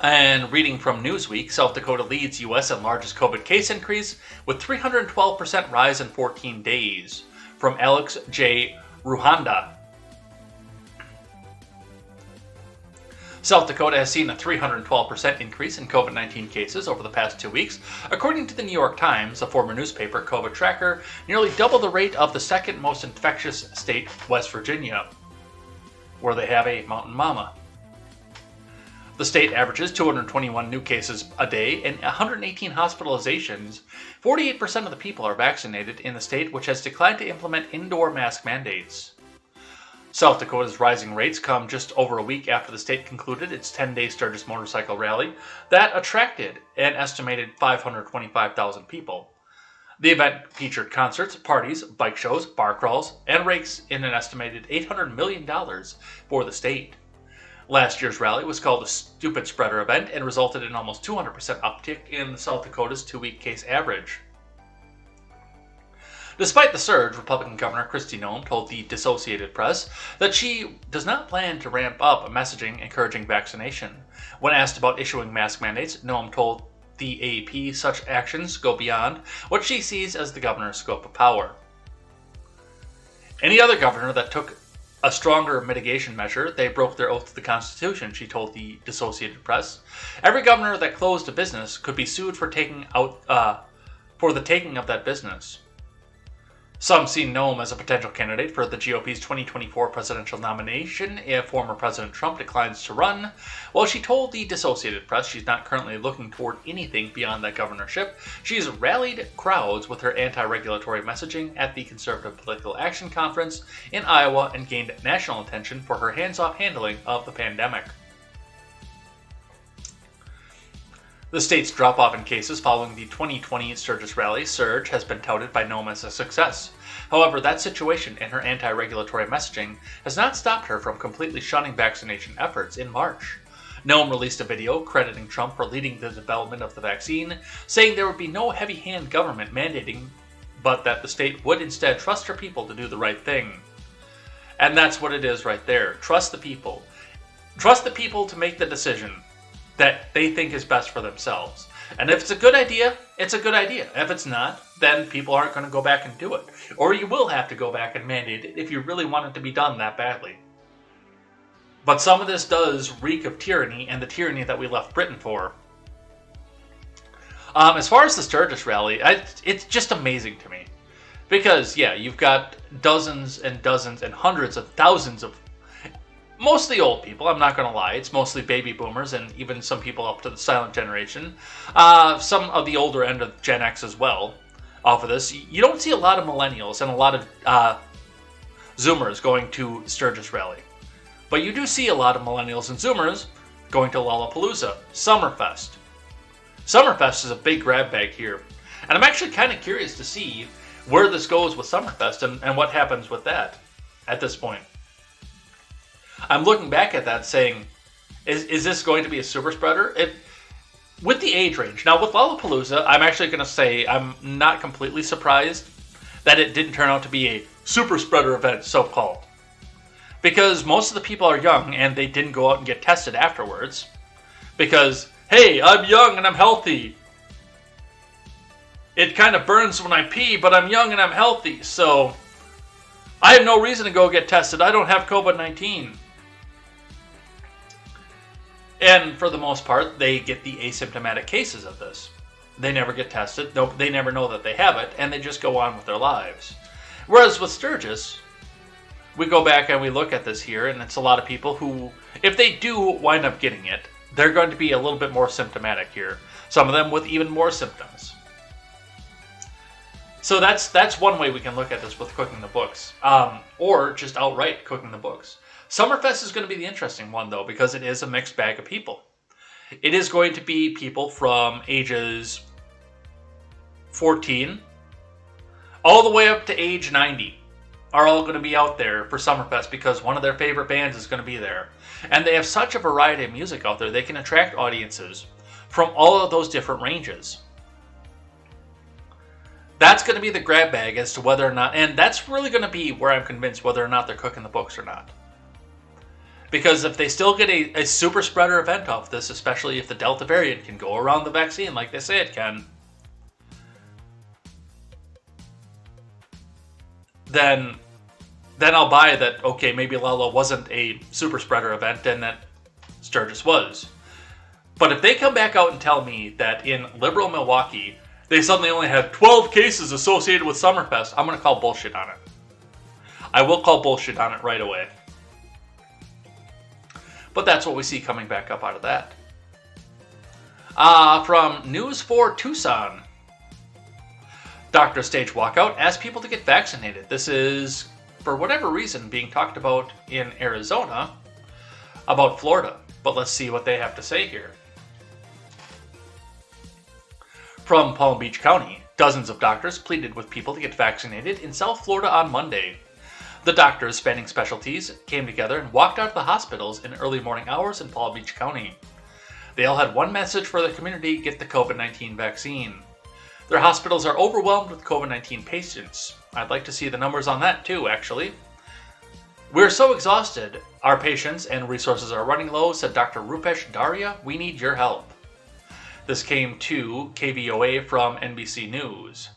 And reading from Newsweek, South Dakota leads U.S. in largest COVID case increase with 312% rise in 14 days. From Alex J. Ruhanda. South Dakota has seen a 312% increase in COVID-19 cases over the past 2 weeks. According to the New York Times, a former newspaper COVID tracker, nearly double the rate of the second most infectious state, West Virginia, where they have a mountain mama. The state averages 221 new cases a day and 118 hospitalizations. 48% of the people are vaccinated in the state, which has declined to implement indoor mask mandates. South Dakota's rising rates come just over a week after the state concluded its 10-day Sturgis motorcycle rally that attracted an estimated 525,000 people. The event featured concerts, parties, bike shows, bar crawls, and rakes in an estimated $800 million for the state. Last year's rally was called a Stupid Spreader event and resulted in almost 200% uptick in South Dakota's 2-week case average. Despite the surge, Republican Governor Kristi Noem told the Associated Press that she does not plan to ramp up messaging encouraging vaccination. When asked about issuing mask mandates, Noem told the AEP, such actions go beyond what she sees as the governor's scope of power. Any other governor that took a stronger mitigation measure, they broke their oath to the Constitution, she told the Associated Press. Every governor that closed a business could be sued for the taking of that business. Some see Noem as a potential candidate for the GOP's 2024 presidential nomination if former President Trump declines to run. While she told the Associated Press she's not currently looking toward anything beyond that governorship, she's rallied crowds with her anti-regulatory messaging at the Conservative Political Action Conference in Iowa and gained national attention for her hands-off handling of the pandemic. The state's drop-off in cases following the 2020 Sturgis rally surge has been touted by Noem as a success. However, that situation and her anti-regulatory messaging has not stopped her from completely shunning vaccination efforts in March. Noem released a video crediting Trump for leading the development of the vaccine, saying there would be no heavy-hand government mandating, but that the state would instead trust her people to do the right thing. And that's what it is right there. Trust the people. Trust the people to make the decision that they think is best for themselves. And if it's a good idea, it's a good idea. If it's not, then people aren't going to go back and do it. Or you will have to go back and mandate it if you really want it to be done that badly. But some of this does reek of tyranny, and the tyranny that we left Britain for. As far as the Sturgis rally, it's just amazing to me. Because, yeah, you've got dozens and dozens and hundreds of thousands of mostly old people, I'm not going to lie. It's mostly baby boomers and even some people up to the silent generation. Some of the older end of Gen X as well off of this. You don't see a lot of millennials and a lot of Zoomers going to Sturgis rally. But you do see a lot of millennials and Zoomers going to Lollapalooza, Summerfest. Summerfest is a big grab bag here. And I'm actually kind of curious to see where this goes with Summerfest and what happens with that at this point. I'm looking back at that saying, is this going to be a super spreader? With the age range. Now, with Lollapalooza, I'm actually going to say I'm not completely surprised that it didn't turn out to be a super spreader event, so-called. Because most of the people are young, and they didn't go out and get tested afterwards. Because, hey, I'm young and I'm healthy. It kind of burns when I pee, but I'm young and I'm healthy, so I have no reason to go get tested. I don't have COVID-19. And for the most part, they get the asymptomatic cases of this. They never get tested, they never know that they have it, and they just go on with their lives. Whereas with Sturgis, we go back and we look at this here, and it's a lot of people who, if they do wind up getting it, they're going to be a little bit more symptomatic here. Some of them with even more symptoms. So that's one way we can look at this with cooking the books, or just outright cooking the books. Summerfest is going to be the interesting one, though, because it is a mixed bag of people. It is going to be people from ages 14 all the way up to age 90 are all going to be out there for Summerfest because one of their favorite bands is going to be there. And they have such a variety of music out there, they can attract audiences from all of those different ranges. That's going to be the grab bag as to whether or not, and that's really going to be where I'm convinced whether or not they're cooking the books or not. Because if they still get a super spreader event off this, especially if the Delta variant can go around the vaccine like they say it can, then I'll buy that, okay, maybe Lala wasn't a super spreader event and that Sturgis was. But if they come back out and tell me that in liberal Milwaukee, they suddenly only had 12 cases associated with Summerfest, I'm going to call bullshit on it. I will call bullshit on it right away. But that's what we see coming back up out of that. From News 4 Tucson. Doctor stage walkout asks people to get vaccinated. This is, for whatever reason, being talked about in Arizona about Florida. But let's see what they have to say here. From Palm Beach County, dozens of doctors pleaded with people to get vaccinated in South Florida on Monday. The doctors spanning specialties came together and walked out of the hospitals in early morning hours in Palm Beach County. They all had one message for the community: get the COVID-19 vaccine. Their hospitals are overwhelmed with COVID-19 patients. I'd like to see the numbers on that too, actually. We're so exhausted. Our patients and resources are running low, said Dr. Rupesh Daria. We need your help. This came to KVOA from NBC News.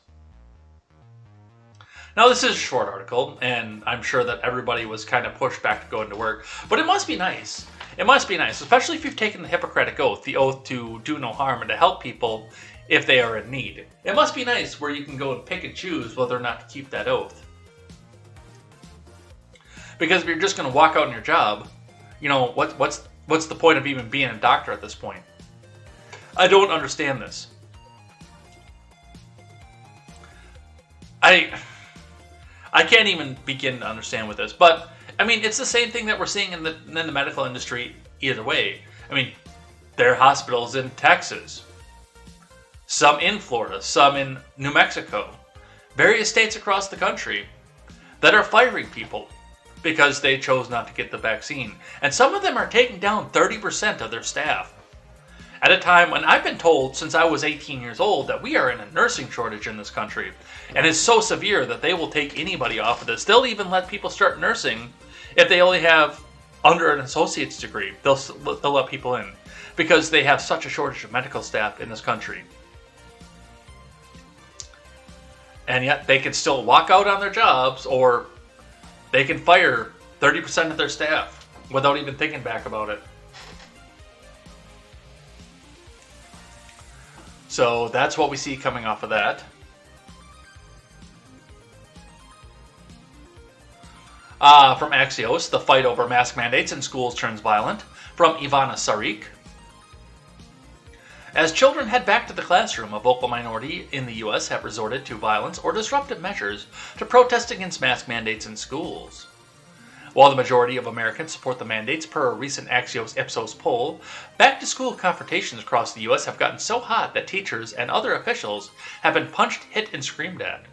Now, this is a short article, and I'm sure that everybody was kind of pushed back to go into work, but it must be nice. It must be nice, especially if you've taken the Hippocratic Oath, the oath to do no harm and to help people if they are in need. It must be nice where you can go and pick and choose whether or not to keep that oath. Because if you're just going to walk out on your job, you know, what's the point of even being a doctor at this point? I don't understand this. I can't even begin to understand with this, but I mean, it's the same thing that we're seeing in the medical industry either way. I mean, there are hospitals in Texas, some in Florida, some in New Mexico, various states across the country that are firing people because they chose not to get the vaccine. And some of them are taking down 30% of their staff. At a time when I've been told since I was 18 years old that we are in a nursing shortage in this country. And it's so severe that they will take anybody off of this. They'll even let people start nursing if they only have under an associate's degree. They'll let people in because they have such a shortage of medical staff in this country. And yet they can still walk out on their jobs, or they can fire 30% of their staff without even thinking back about it. So that's what we see coming off of that. From Axios, the fight over mask mandates in schools turns violent. From Ivana Sarik. As children head back to the classroom, a vocal minority in the U.S. have resorted to violence or disruptive measures to protest against mask mandates in schools. While the majority of Americans support the mandates per a recent Axios Ipsos poll, back-to-school confrontations across the U.S. have gotten so hot that teachers and other officials have been punched, hit, and screamed at.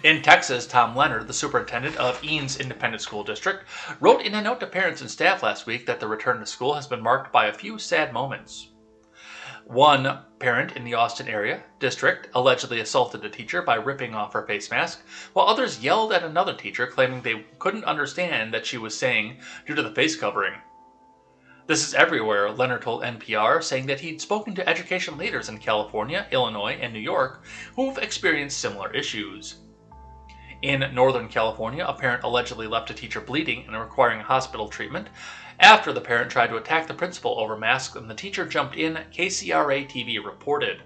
In Texas, Tom Leonard, the superintendent of Eanes Independent School District, wrote in a note to parents and staff last week that the return to school has been marked by a few sad moments. One parent in the Austin area district allegedly assaulted a teacher by ripping off her face mask, while others yelled at another teacher claiming they couldn't understand that she was saying due to the face covering. This is everywhere, Leonard told NPR, saying that he'd spoken to education leaders in California, Illinois, and New York who've experienced similar issues. In Northern California, a parent allegedly left a teacher bleeding and requiring hospital treatment after the parent tried to attack the principal over masks and the teacher jumped in, KCRA TV reported.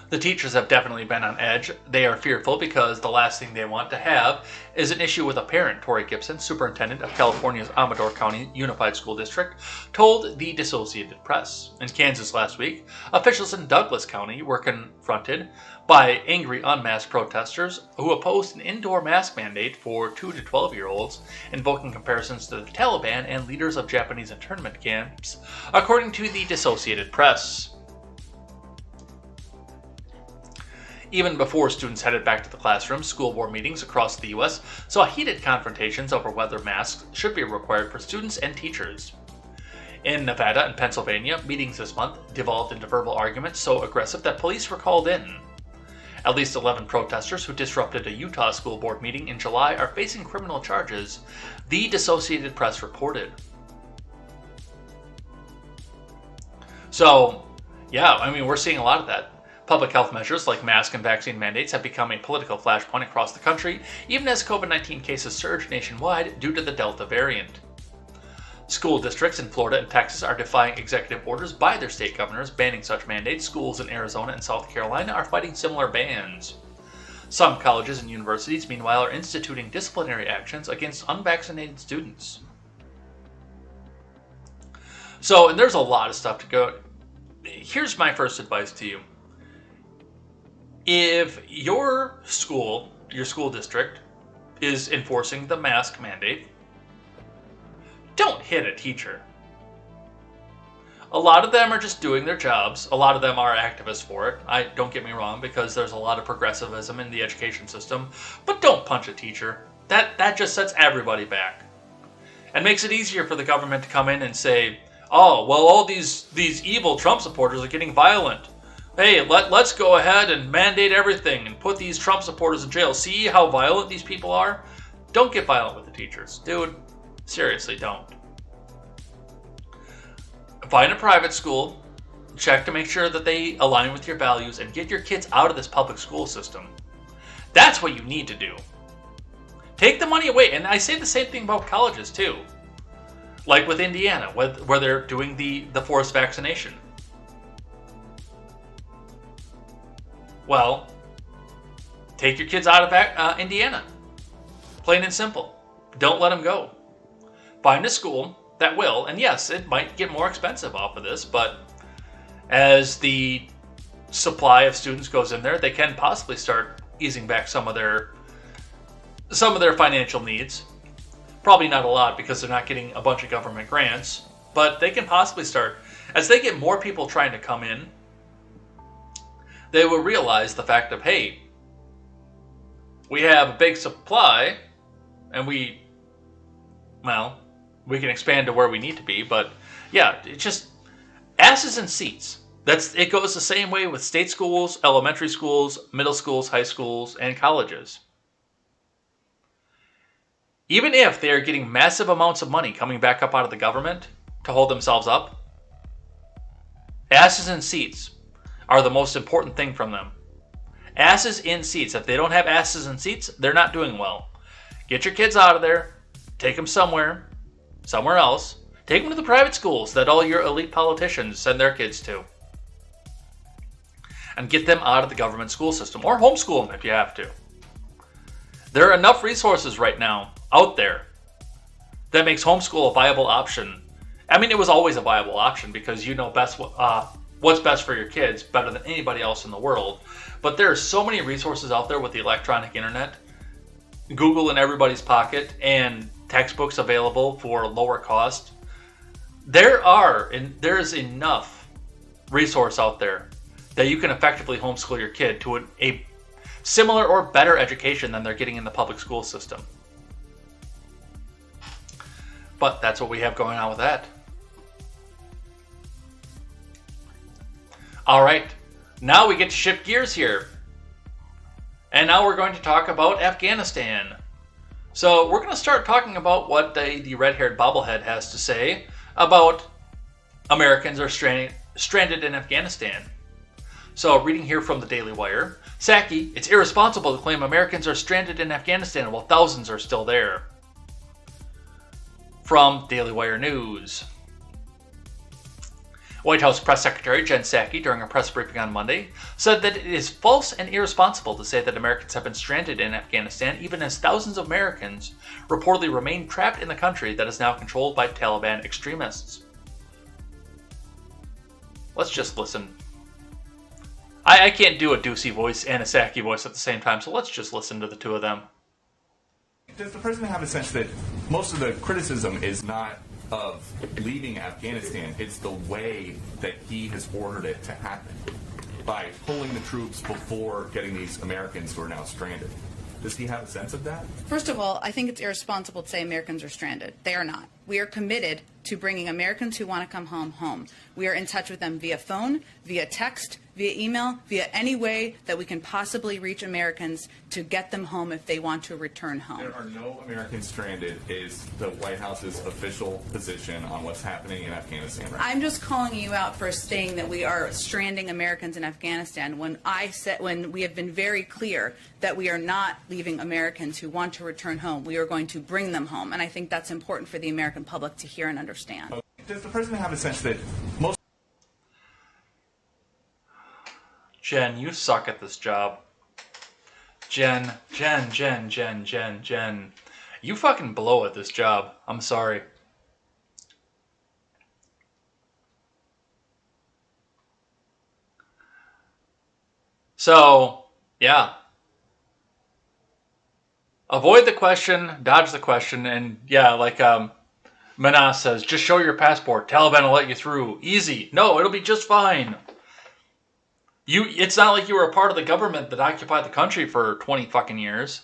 The teachers have definitely been on edge. They are fearful because the last thing they want to have is an issue with a parent, Tori Gibson, superintendent of California's Amador County Unified School District, told the Associated Press. In Kansas last week, officials in Douglas County were confronted by angry unmasked protesters who opposed an indoor mask mandate for 2 to 12-year-olds, invoking comparisons to the Taliban and leaders of Japanese internment camps, according to the Associated Press. Even before students headed back to the classroom, school board meetings across the U.S. saw heated confrontations over whether masks should be required for students and teachers. In Nevada and Pennsylvania, meetings this month devolved into verbal arguments so aggressive that police were called in. At least 11 protesters who disrupted a Utah school board meeting in July are facing criminal charges, the Associated Press reported. So, yeah, I mean, we're seeing a lot of that. Public health measures like mask and vaccine mandates have become a political flashpoint across the country, even as COVID-19 cases surge nationwide due to the Delta variant. School districts in Florida and Texas are defying executive orders by their state governors banning such mandates. Schools in Arizona and South Carolina are fighting similar bans. Some colleges and universities, meanwhile, are instituting disciplinary actions against unvaccinated students. So, and there's a lot of stuff to go. Here's my first advice to you. If your school district, is enforcing the mask mandate, don't hit a teacher. A lot of them are just doing their jobs. A lot of them are activists for it. Don't get me wrong, because there's a lot of progressivism in the education system. But don't punch a teacher. That just sets everybody back. And makes it easier for the government to come in and say, oh, well, all these evil Trump supporters are getting violent. Hey, let's go ahead and mandate everything and put these Trump supporters in jail. See how violent these people are? Don't get violent with the teachers. Dude, seriously, don't. Find a private school, check to make sure that they align with your values, and get your kids out of this public school system. That's what you need to do. Take the money away. And I say the same thing about colleges too. Like with Indiana, where they're doing the forced vaccination. Well, take your kids out of Indiana. Plain and simple. Don't let them go. Find a school that will, and yes, it might get more expensive off of this, but as the supply of students goes in there, they can possibly start easing back some of their financial needs. Probably not a lot because they're not getting a bunch of government grants, but they can possibly start, as they get more people trying to come in, they will realize the fact of, hey, we have a big supply, and we can expand to where we need to be, but yeah, it's just asses in seats. It goes the same way with state schools, elementary schools, middle schools, high schools, and colleges. Even if they are getting massive amounts of money coming back up out of the government to hold themselves up, asses in seats are the most important thing from them. Asses in seats. If they don't have asses in seats, they're not doing well. Get your kids out of there. Take them somewhere else. Take them to the private schools that all your elite politicians send their kids to. And get them out of the government school system. Or homeschool them if you have to. There are enough resources right now out there that makes homeschool a viable option. I mean, it was always a viable option because you know best what's best for your kids better than anybody else in the world. But there are so many resources out there with the electronic internet, Google in everybody's pocket, and textbooks available for lower cost. There's enough resource out there that you can effectively homeschool your kid to a similar or better education than they're getting in the public school system. But that's what we have going on with that. All right, now we get to shift gears here. And now we're going to talk about Afghanistan. So we're going to start talking about what the red-haired bobblehead has to say about Americans are stranded in Afghanistan. So reading here from the Daily Wire, Psaki, it's irresponsible to claim Americans are stranded in Afghanistan while thousands are still there. From Daily Wire News. White House Press Secretary Jen Psaki, during a press briefing on Monday, said that it is false and irresponsible to say that Americans have been stranded in Afghanistan, even as thousands of Americans reportedly remain trapped in the country that is now controlled by Taliban extremists. Let's just listen. I can't do a Ducey voice and a Psaki voice at the same time, so let's just listen to the two of them. Does the president have a sense that most of the criticism is not of leaving Afghanistan, it's the way that he has ordered it to happen by pulling the troops before getting these Americans who are now stranded? Does he have a sense of that? First of all, I think it's irresponsible to say Americans are stranded. They are not. We are committed to bringing Americans who want to come home. We are in touch with them via phone, via text, via email, via any way that we can possibly reach Americans to get them home if they want to return home. There are no Americans stranded is the White House's official position on what's happening in Afghanistan right now. I'm just calling you out for saying that we are stranding Americans in Afghanistan when we have been very clear that we are not leaving Americans who want to return home. We are going to bring them home, and I think that's important for the American public to hear and understand. Does the president have a sense that most... Jen, you suck at this job. Jen. You fucking blow at this job. I'm sorry. So, yeah. Avoid the question, dodge the question, and yeah, like Manas says, just show your passport. Taliban will let you through. Easy. No, it'll be just fine. It's not like you were a part of the government that occupied the country for 20 fucking years.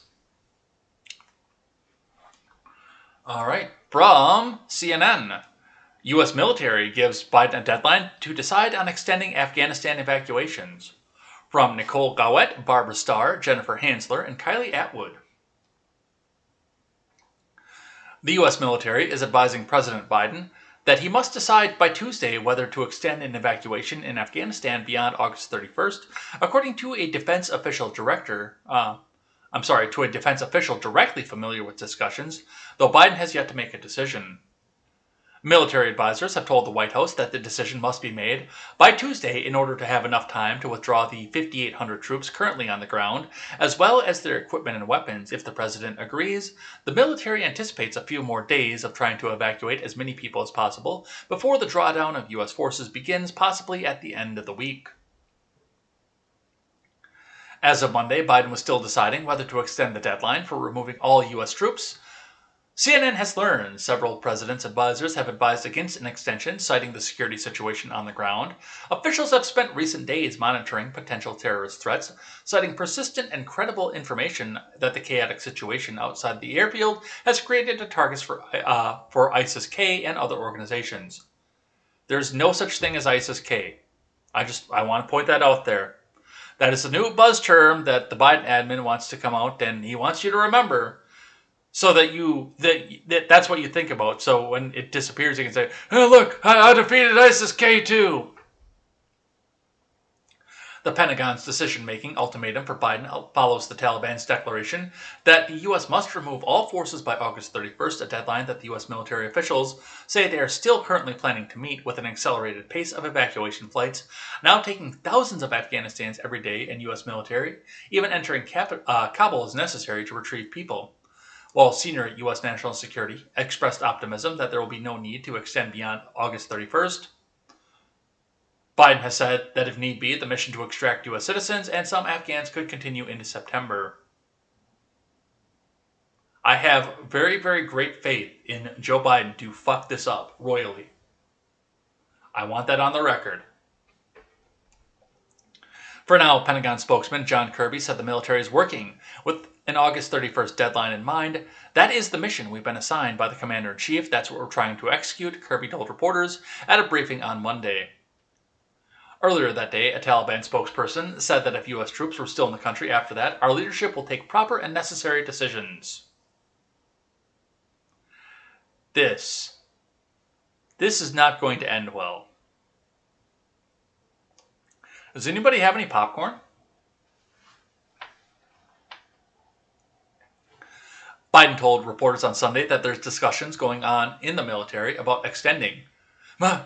All right. From CNN. U.S. military gives Biden a deadline to decide on extending Afghanistan evacuations. From Nicole Gowett, Barbara Starr, Jennifer Hansler, and Kylie Atwood. The U.S. military is advising President Biden that he must decide by Tuesday whether to extend an evacuation in Afghanistan beyond August 31st, according to a defense official directly familiar with discussions, though Biden has yet to make a decision. Military advisors have told the White House that the decision must be made by Tuesday in order to have enough time to withdraw the 5,800 troops currently on the ground, as well as their equipment and weapons. If the president agrees, the military anticipates a few more days of trying to evacuate as many people as possible before the drawdown of U.S. forces begins, possibly at the end of the week. As of Monday, Biden was still deciding whether to extend the deadline for removing all U.S. troops. CNN has learned several president's advisors have advised against an extension, citing the security situation on the ground. Officials have spent recent days monitoring potential terrorist threats, citing persistent and credible information that the chaotic situation outside the airfield has created targets for ISIS-K and other organizations. There's no such thing as ISIS-K. I want to point that out there. That is a new buzz term that the Biden admin wants to come out, and he wants you to remember. So that's what you think about. So when it disappears, you can say, "Oh, look, I defeated ISIS-K too." The Pentagon's decision-making ultimatum for Biden follows the Taliban's declaration that the U.S. must remove all forces by August 31st, a deadline that the U.S. military officials say they are still currently planning to meet, with an accelerated pace of evacuation flights now taking thousands of Afghanistans every day, and U.S. military even entering Kabul as necessary to retrieve people. While senior U.S. national security expressed optimism that there will be no need to extend beyond August 31st, Biden has said that if need be, the mission to extract U.S. citizens and some Afghans could continue into September. I have very, very great faith in Joe Biden to fuck this up royally. I want that on the record. For now, Pentagon spokesman John Kirby said the military is working with an August 31st deadline in mind. That is the mission we've been assigned by the Commander-in-Chief. That's what we're trying to execute, Kirby told reporters at a briefing on Monday. Earlier that day, a Taliban spokesperson said that if U.S. troops were still in the country after that, our leadership will take proper and necessary decisions. This is not going to end well. Does anybody have any popcorn? Biden told reporters on Sunday that there's discussions going on in the military about extending. My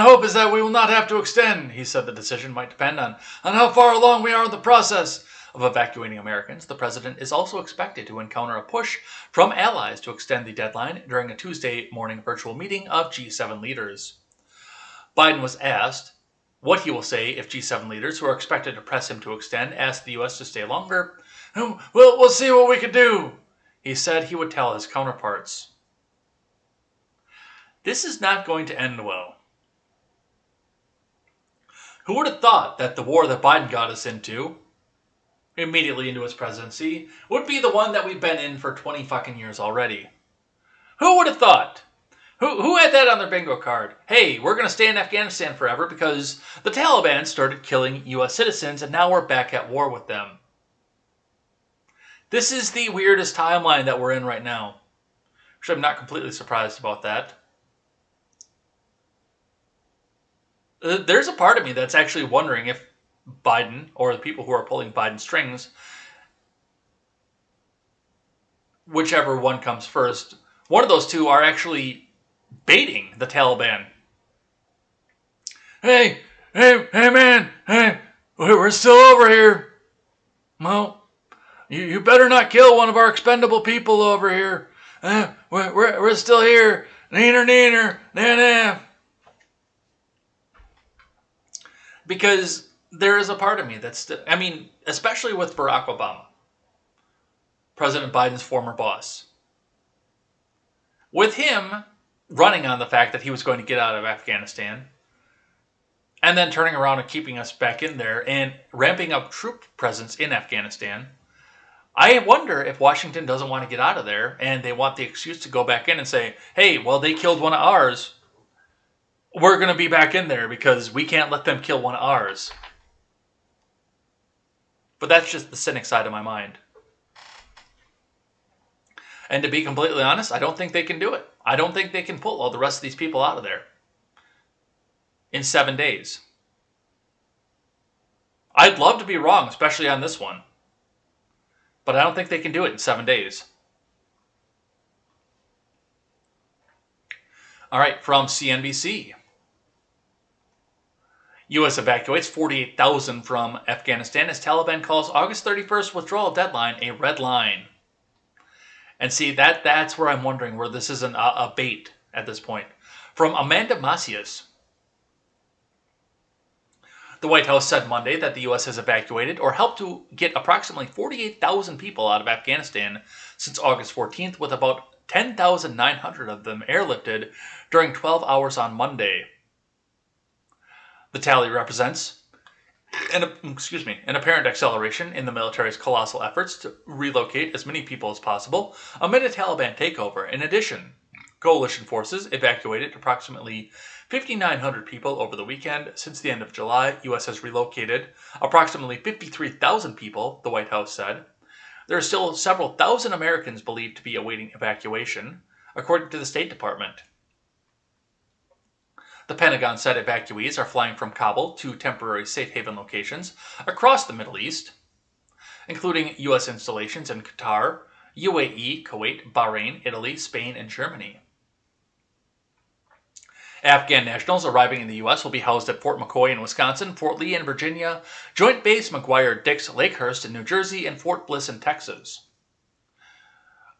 hope is that we will not have to extend, he said. The decision might depend on how far along we are in the process of evacuating Americans. The president is also expected to encounter a push from allies to extend the deadline during a Tuesday morning virtual meeting of G7 leaders. Biden was asked what he will say if G7 leaders, who are expected to press him to extend, ask the U.S. to stay longer. We'll see what we can do, he said he would tell his counterparts. This is not going to end well. Who would have thought that the war that Biden got us into, immediately into his presidency, would be the one that we've been in for 20 fucking years already? Who would have thought? Who had that on their bingo card? Hey, we're going to stay in Afghanistan forever because the Taliban started killing U.S. citizens and now we're back at war with them. This is the weirdest timeline that we're in right now. Which I'm not completely surprised about that. There's a part of me that's actually wondering if Biden, or the people who are pulling Biden's strings, whichever one comes first, one of those two are actually baiting the Taliban. Hey man, we're still over here. Well, you better not kill one of our expendable people over here. We're still here. Neener, nah. Because there is a part of me that's, especially with Barack Obama, President Biden's former boss. With him running on the fact that he was going to get out of Afghanistan, and then turning around and keeping us back in there and ramping up troop presence in Afghanistan, I wonder if Washington doesn't want to get out of there and they want the excuse to go back in and say, hey, well, they killed one of ours. We're going to be back in there because we can't let them kill one of ours. But that's just the cynic side of my mind. And to be completely honest, I don't think they can do it. I don't think they can pull all the rest of these people out of there in 7 days. I'd love to be wrong, especially on this one. But I don't think they can do it in 7 days. All right, from CNBC. U.S. evacuates 48,000 from Afghanistan as Taliban calls August 31st withdrawal deadline a red line. And see, that's where I'm wondering where this isn't a bait at this point. From Amanda Macias. The White House said Monday that the U.S. has evacuated or helped to get approximately 48,000 people out of Afghanistan since August 14th, with about 10,900 of them airlifted during 12 hours on Monday. The tally represents an apparent acceleration in the military's colossal efforts to relocate as many people as possible amid a Taliban takeover. In addition, coalition forces evacuated approximately 5,900 people over the weekend. Since the end of July, U.S. has relocated approximately 53,000 people, the White House said. There are still several thousand Americans believed to be awaiting evacuation, according to the State Department. The Pentagon said evacuees are flying from Kabul to temporary safe haven locations across the Middle East, including U.S. installations in Qatar, UAE, Kuwait, Bahrain, Italy, Spain, and Germany. Afghan nationals arriving in the U.S. will be housed at Fort McCoy in Wisconsin, Fort Lee in Virginia, Joint Base McGuire-Dix Lakehurst in New Jersey, and Fort Bliss in Texas.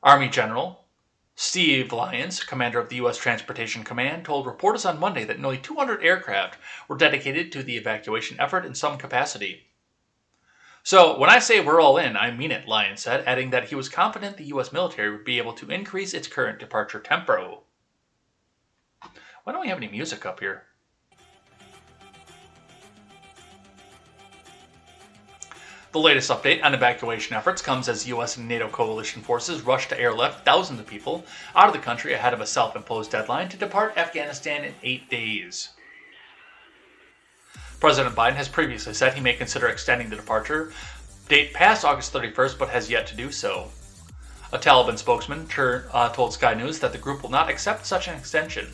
Army General Steve Lyons, commander of the U.S. Transportation Command, told reporters on Monday that nearly 200 aircraft were dedicated to the evacuation effort in some capacity. So, when I say we're all in, I mean it, Lyons said, adding that he was confident the U.S. military would be able to increase its current departure tempo. Why don't we have any music up here? The latest update on evacuation efforts comes as U.S. and NATO coalition forces rush to airlift thousands of people out of the country ahead of a self-imposed deadline to depart Afghanistan in 8 days. President Biden has previously said he may consider extending the departure date past August 31st, but has yet to do so. A Taliban spokesman told Sky News that the group will not accept such an extension.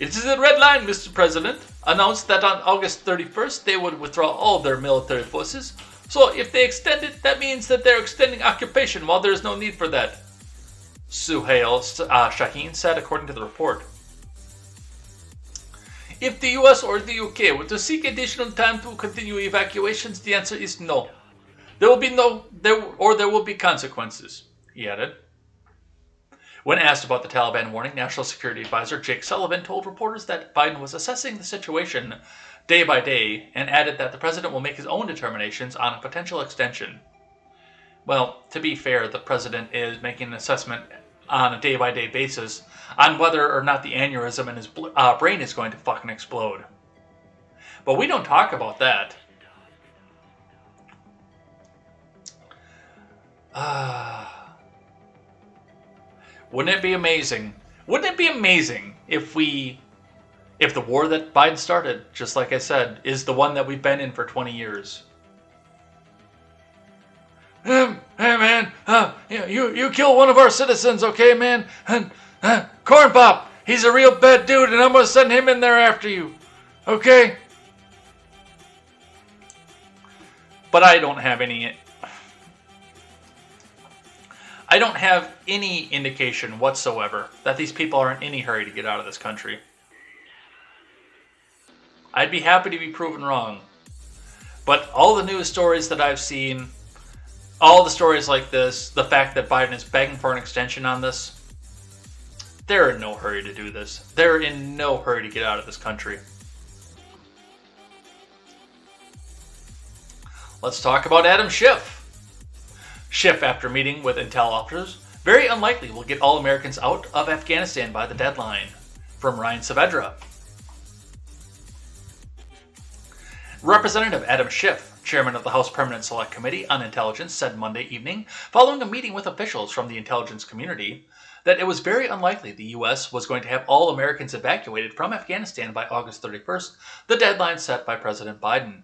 It is a red line, Mr. President announced that on August 31st they would withdraw all their military forces. So if they extend it, that means that they're extending occupation while there is no need for that, Suhail Shaheen said, according to the report. If the US or the UK were to seek additional time to continue evacuations, the answer is no. There will be consequences, he added. When asked about the Taliban warning, National Security Advisor Jake Sullivan told reporters that Biden was assessing the situation day by day and added that the president will make his own determinations on a potential extension. Well, to be fair, the president is making an assessment on a day-by-day basis on whether or not the aneurysm in his brain is going to fucking explode. But we don't talk about that. Wouldn't it be amazing? Wouldn't it be amazing if the war that Biden started, just like I said, is the one that we've been in for 20 years? Hey man, you kill one of our citizens, okay, man? And Corn Pop, he's a real bad dude, and I'm gonna send him in there after you, okay? But I don't have any indication whatsoever that these people are in any hurry to get out of this country. I'd be happy to be proven wrong. But all the news stories that I've seen, all the stories like this, the fact that Biden is begging for an extension on this, they're in no hurry to do this. They're in no hurry to get out of this country. Let's talk about Adam Schiff. Schiff, after meeting with intel officers, very unlikely will get all Americans out of Afghanistan by the deadline. From Ryan Saavedra. Representative Adam Schiff, chairman of the House Permanent Select Committee on Intelligence, said Monday evening, following a meeting with officials from the intelligence community, that it was very unlikely the U.S. was going to have all Americans evacuated from Afghanistan by August 31st, the deadline set by President Biden.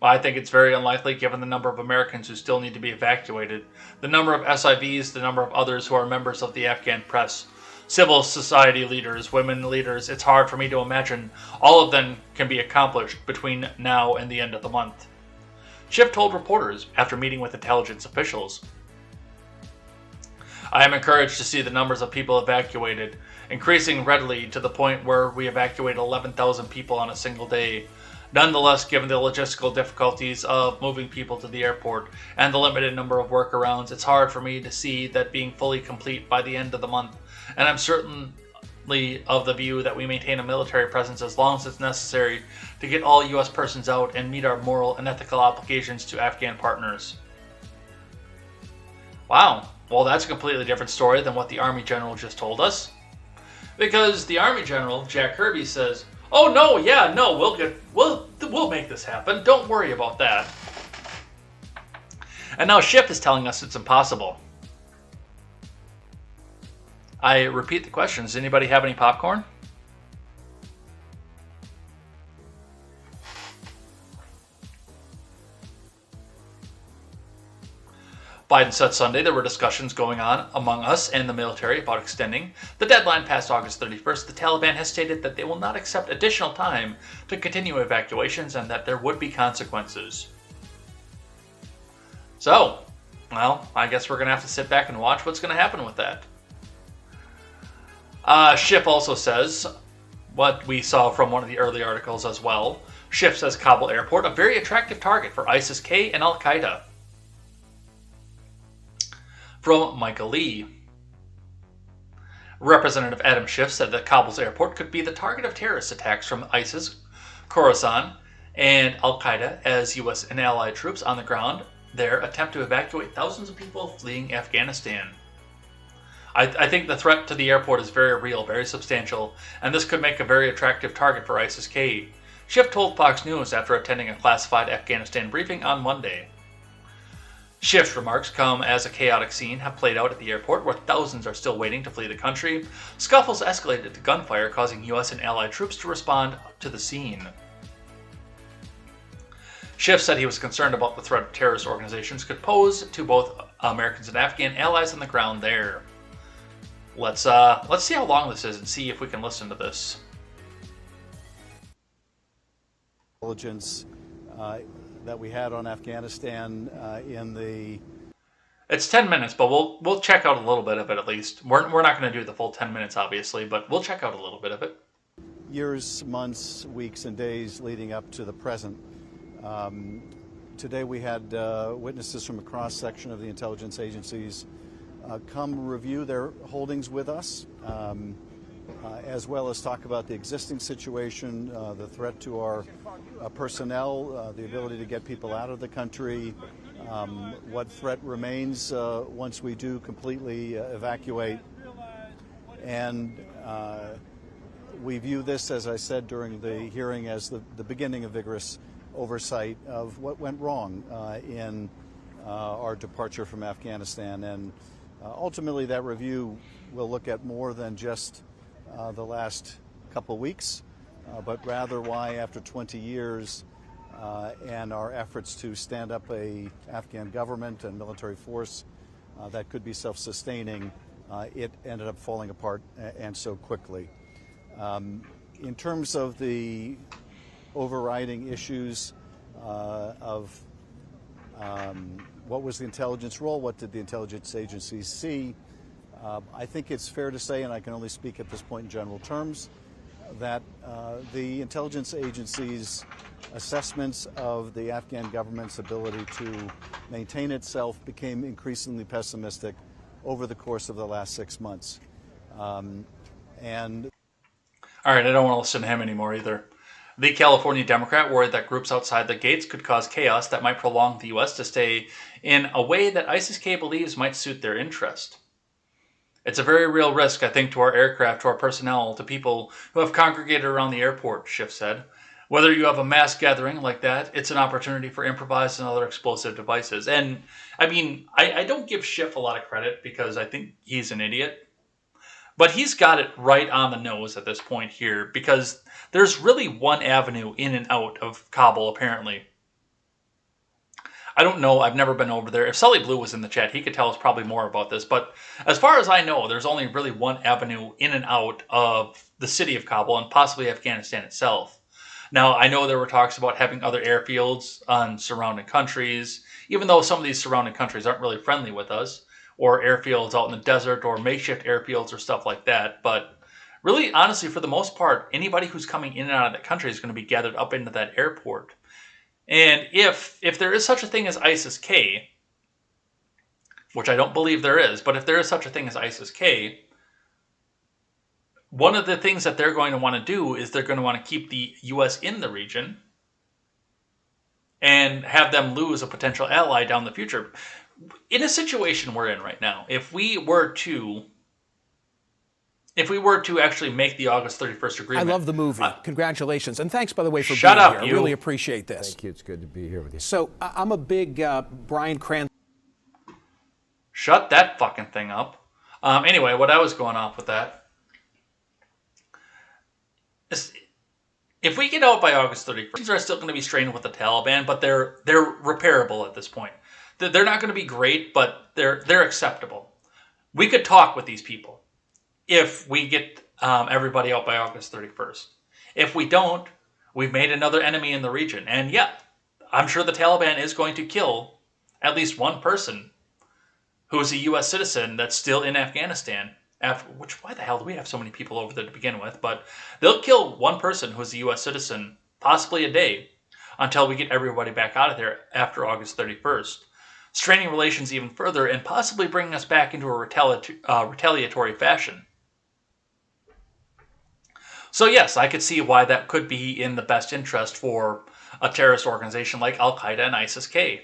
I think it's very unlikely given the number of Americans who still need to be evacuated, the number of SIVs, the number of others who are members of the Afghan press, civil society leaders, women leaders. It's hard for me to imagine all of them can be accomplished between now and the end of the month. Schiff told reporters after meeting with intelligence officials. I am encouraged to see the numbers of people evacuated increasing readily to the point where we evacuate 11,000 people on a single day. Nonetheless, given the logistical difficulties of moving people to the airport and the limited number of workarounds, it's hard for me to see that being fully complete by the end of the month. And I'm certainly of the view that we maintain a military presence as long as it's necessary to get all U.S. persons out and meet our moral and ethical obligations to Afghan partners. Wow, well that's a completely different story than what the Army General just told us. Because the Army General, Jack Kirby, says, "Oh no, yeah, no, we'll make this happen. Don't worry about that." And now Schiff is telling us it's impossible. I repeat the question. Does anybody have any popcorn? Biden said Sunday there were discussions going on among us and the military about extending the deadline past August 31st. The Taliban has stated that they will not accept additional time to continue evacuations and that there would be consequences. So, well, I guess we're going to have to sit back and watch what's going to happen with that. Schiff also says, what we saw from one of the early articles as well, Schiff says Kabul airport, a very attractive target for ISIS-K and Al-Qaeda. From Michael Lee. Representative Adam Schiff said that Kabul's airport could be the target of terrorist attacks from ISIS, Khorasan, and Al-Qaeda as U.S. and allied troops on the ground there attempt to evacuate thousands of people fleeing Afghanistan. I think the threat to the airport is very real, very substantial, and this could make a very attractive target for ISIS-K. Schiff told Fox News after attending a classified Afghanistan briefing on Monday. Schiff's remarks come as a chaotic scene have played out at the airport where thousands are still waiting to flee the country. Scuffles escalated to gunfire, causing U.S. and allied troops to respond to the scene. Schiff said he was concerned about the threat terrorist organizations could pose to both Americans and Afghan allies on the ground there. Let's see how long this is and see if we can listen to this. Intelligence that we had on Afghanistan in the... It's 10 minutes, but we'll check out a little bit of it at least. We're not going to do the full 10 minutes, obviously, but we'll check out a little bit of it. Years, months, weeks, and days leading up to the present. Today we had witnesses from a cross-section of the intelligence agencies come review their holdings with us, as well as talk about the existing situation, the threat to our personnel, the ability to get people out of the country, what threat remains once we do completely evacuate. And we view this, as I said during the hearing, as the beginning of vigorous oversight of what went wrong in our departure from Afghanistan. And ultimately that review will look at more than just the last couple weeks, but rather why after 20 years and our efforts to stand up a Afghan government and military force that could be self-sustaining, it ended up falling apart and so quickly. In terms of the overriding issues of what was the intelligence role, what did the intelligence agencies see, I think it's fair to say, and I can only speak at this point in general terms, that the intelligence agencies' assessments of the Afghan government's ability to maintain itself became increasingly pessimistic over the course of the last 6 months. And all right, I don't want to listen to him anymore either. The California Democrat worried that groups outside the gates could cause chaos that might prolong the U.S. to stay in a way that ISIS-K believes might suit their interest. It's a very real risk, I think, to our aircraft, to our personnel, to people who have congregated around the airport, Schiff said. Whether you have a mass gathering like that, it's an opportunity for improvised and other explosive devices. And, I mean, I don't give Schiff a lot of credit because I think he's an idiot. But he's got it right on the nose at this point here because there's really one avenue in and out of Kabul, apparently. I don't know. I've never been over there. If Sully Blue was in the chat, he could tell us probably more about this. But as far as I know, there's only really one avenue in and out of the city of Kabul and possibly Afghanistan itself. Now, I know there were talks about having other airfields on surrounding countries, even though some of these surrounding countries aren't really friendly with us, or airfields out in the desert, or makeshift airfields or stuff like that. But really, honestly, for the most part, anybody who's coming in and out of that country is going to be gathered up into that airport. And if there is such a thing as ISIS-K, which I don't believe there is, but if there is such a thing as ISIS-K, one of the things that they're going to want to do is they're going to want to keep the U.S. in the region and have them lose a potential ally down the future. In a situation we're in right now, if we were to actually make the August 31st agreement... I love the movie. Congratulations. And thanks, by the way, for Shut being up, here. you. I really appreciate this. Thank you. It's good to be here with you. So I'm a big Bryan Cranston. Shut that fucking thing up. Anyway, what I was going off with that is, if we get out by August 31st, things are still going to be strained with the Taliban, but they're repairable at this point. They're not going to be great, but they're acceptable. We could talk with these people if we get everybody out by August 31st. If we don't, we've made another enemy in the region. And yeah, I'm sure the Taliban is going to kill at least one person who is a U.S. citizen that's still in Afghanistan. Why the hell do we have so many people over there to begin with? But they'll kill one person who is a U.S. citizen, possibly a day, until we get everybody back out of there after August 31st. Straining relations even further and possibly bringing us back into a retaliatory fashion. So yes, I could see why that could be in the best interest for a terrorist organization like Al-Qaeda and ISIS-K.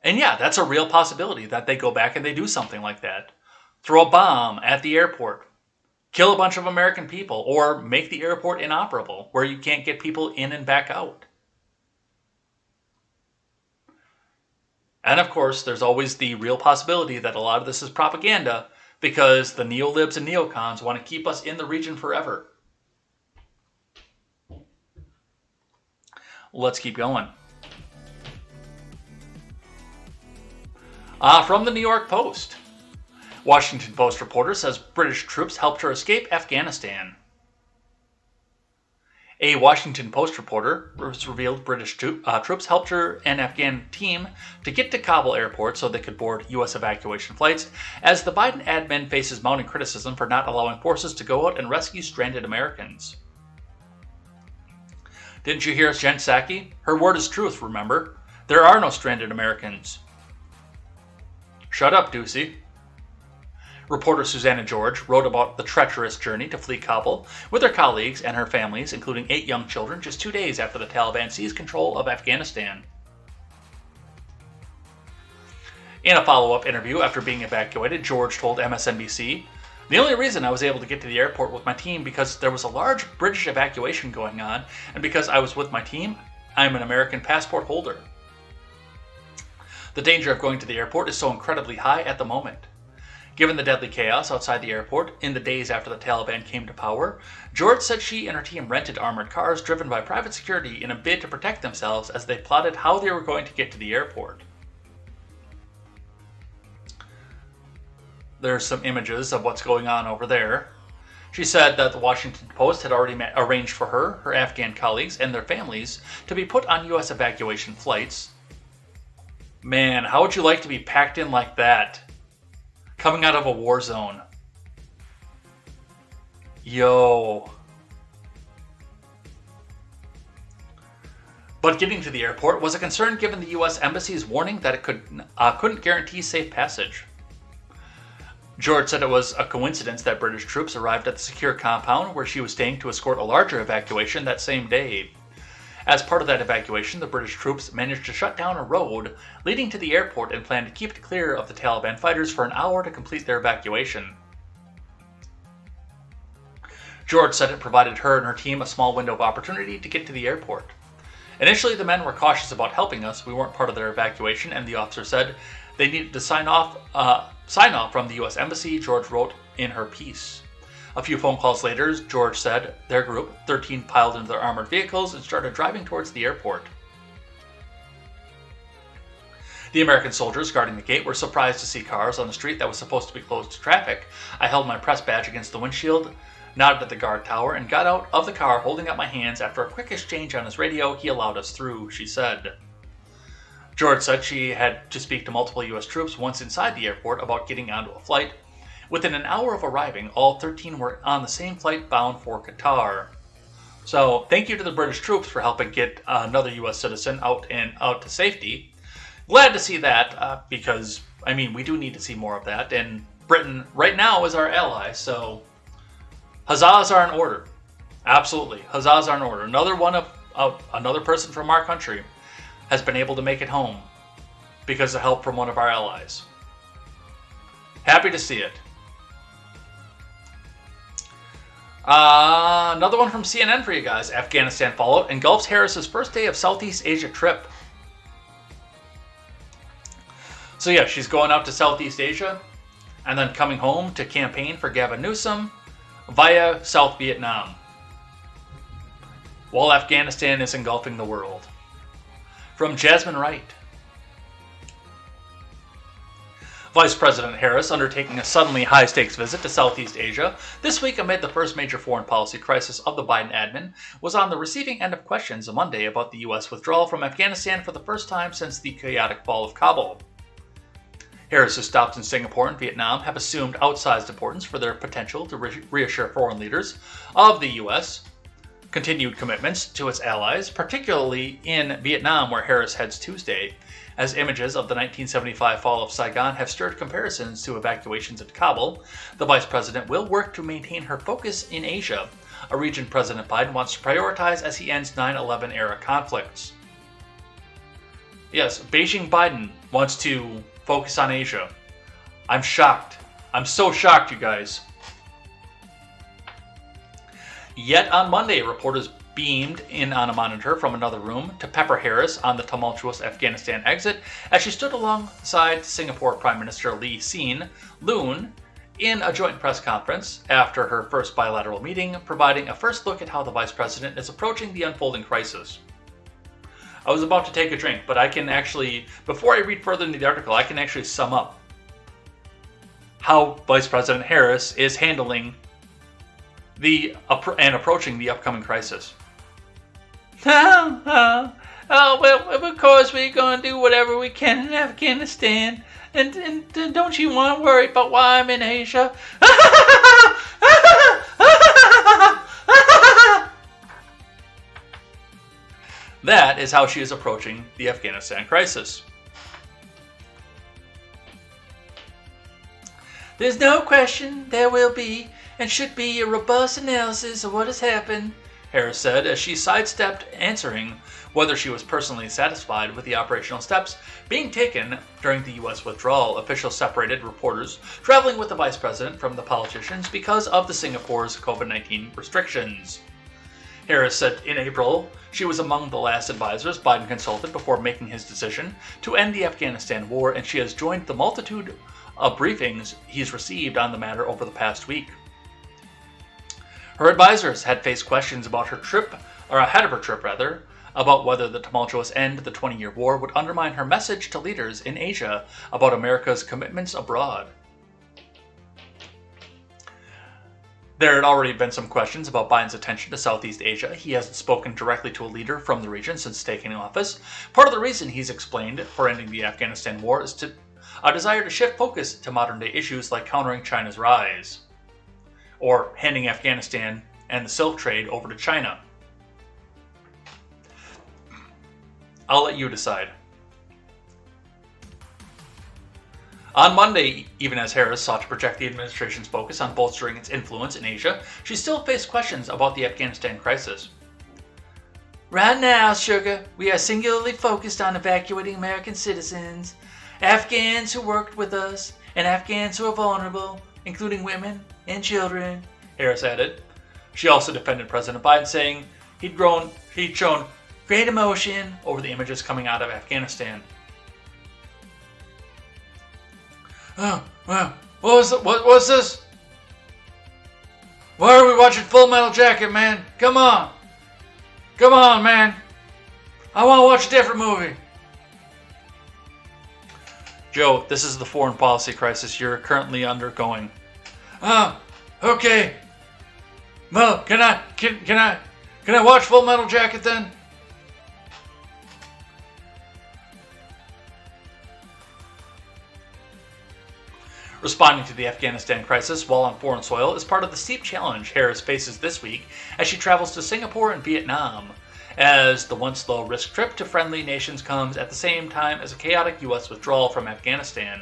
And yeah, that's a real possibility that they go back and they do something like that. Throw a bomb at the airport, kill a bunch of American people, or make the airport inoperable where you can't get people in and back out. And of course, there's always the real possibility that a lot of this is propaganda because the neolibs and neocons want to keep us in the region forever. Let's keep going. From the New York Post. Washington Post reporter says British troops helped her escape Afghanistan. A Washington Post reporter revealed British troops helped her and Afghan team to get to Kabul airport so they could board U.S. evacuation flights, as the Biden admin faces mounting criticism for not allowing forces to go out and rescue stranded Americans. Didn't you hear Jen Psaki? Her word is truth, remember? There are no stranded Americans. Shut up, Doocy. Reporter Susanna George wrote about the treacherous journey to flee Kabul with her colleagues and her families, including 8 young children, just 2 days after the Taliban seized control of Afghanistan. In a follow-up interview after being evacuated, George told MSNBC, "The only reason I was able to get to the airport with my team because there was a large British evacuation going on, and because I was with my team, I am an American passport holder. The danger of going to the airport is so incredibly high at the moment. Given the deadly chaos outside the airport in the days after the Taliban came to power, George said she and her team rented armored cars driven by private security in a bid to protect themselves as they plotted how they were going to get to the airport." There's some images of what's going on over there. She said that the Washington Post had already arranged for her Afghan colleagues, and their families to be put on U.S. evacuation flights. Man, how would you like to be packed in like that? Coming out of a war zone. Yo. But getting to the airport was a concern given the U.S. Embassy's warning that it couldn't guarantee safe passage. George said it was a coincidence that British troops arrived at the secure compound where she was staying to escort a larger evacuation that same day. As part of that evacuation, the British troops managed to shut down a road leading to the airport and planned to keep it clear of the Taliban fighters for an hour to complete their evacuation. George said it provided her and her team a small window of opportunity to get to the airport. Initially, the men were cautious about helping us. We weren't part of their evacuation, and the officer said they needed to sign off from the U.S. Embassy, George wrote in her piece. A few phone calls later, George said their group, 13, piled into their armored vehicles and started driving towards the airport. The American soldiers guarding the gate were surprised to see cars on the street that was supposed to be closed to traffic. I held my press badge against the windshield, nodded at the guard tower, and got out of the car holding up my hands. After a quick exchange on his radio, he allowed us through, she said. George said she had to speak to multiple U.S. troops once inside the airport about getting onto a flight. Within an hour of arriving, all 13 were on the same flight bound for Qatar. So, thank you to the British troops for helping get another U.S. citizen out to safety. Glad to see that, because, I mean, we do need to see more of that, and Britain right now is our ally, so huzzahs are in order. Absolutely, huzzahs are in order. Another person from our country has been able to make it home because of help from one of our allies. Happy to see it. Another one from CNN for you guys. Afghanistan fallout engulfs Harris's first day of Southeast Asia trip. So yeah, she's going out to Southeast Asia and then coming home to campaign for Gavin Newsom via South Vietnam, while Afghanistan is engulfing the world. From Jasmine Wright. Vice President Harris undertaking a suddenly high-stakes visit to Southeast Asia this week amid the first major foreign policy crisis of the Biden admin was on the receiving end of questions on Monday about the U.S. withdrawal from Afghanistan for the first time since the chaotic fall of Kabul. Harris's stops in Singapore and Vietnam have assumed outsized importance for their potential to reassure foreign leaders of the U.S. continued commitments to its allies, particularly in Vietnam, where Harris heads Tuesday, as images of the 1975 fall of Saigon have stirred comparisons to evacuations at Kabul. The vice president will work to maintain her focus in Asia, a region President Biden wants to prioritize as he ends 9/11 era conflicts. Yes, Beijing Biden wants to focus on Asia. I'm shocked. I'm so shocked, you guys. Yet on Monday, reporters beamed in on a monitor from another room to pepper Harris on the tumultuous Afghanistan exit as she stood alongside Singapore Prime Minister Lee Hsien Loong in a joint press conference after her first bilateral meeting, providing a first look at how the vice president is approaching the unfolding crisis. I was about to take a drink, but I can actually, before I read further into the article, I can actually sum up how Vice President Harris is handling and approaching the upcoming crisis. Well, of course we're going to do whatever we can in Afghanistan. And don't you want to worry about why I'm in Asia? That is how she is approaching the Afghanistan crisis. There's no question there will be and should be a robust analysis of what has happened, Harris said as she sidestepped answering whether she was personally satisfied with the operational steps being taken during the U.S. withdrawal. Officials separated reporters traveling with the vice president from the politicians because of the Singapore's COVID-19 restrictions. Harris said in April she was among the last advisors Biden consulted before making his decision to end the Afghanistan war, and she has joined the multitude of briefings he's received on the matter over the past week. Her advisors had faced questions about her trip, or ahead of her trip rather, about whether the tumultuous end of the 20-year war would undermine her message to leaders in Asia about America's commitments abroad. There had already been some questions about Biden's attention to Southeast Asia. He hasn't spoken directly to a leader from the region since taking office. Part of the reason he's explained for ending the Afghanistan war is a desire to shift focus to modern-day issues like countering China's rise, or handing Afghanistan and the silk trade over to China. I'll let you decide. On Monday, even as Harris sought to project the administration's focus on bolstering its influence in Asia, she still faced questions about the Afghanistan crisis. Right now, sugar, we are singularly focused on evacuating American citizens, Afghans who worked with us, and Afghans who are vulnerable, including women and children, Harris added. She also defended President Biden, saying he'd shown great emotion over the images coming out of Afghanistan. Oh, wow. What's this? Why are we watching Full Metal Jacket, man? Come on. Come on, man. I want to watch a different movie. Joe, this is the foreign policy crisis you're currently undergoing. Oh, okay. Well, can I watch Full Metal Jacket then? Responding to the Afghanistan crisis while on foreign soil is part of the steep challenge Harris faces this week as she travels to Singapore and Vietnam, as the once low-risk trip to friendly nations comes at the same time as a chaotic U.S. withdrawal from Afghanistan.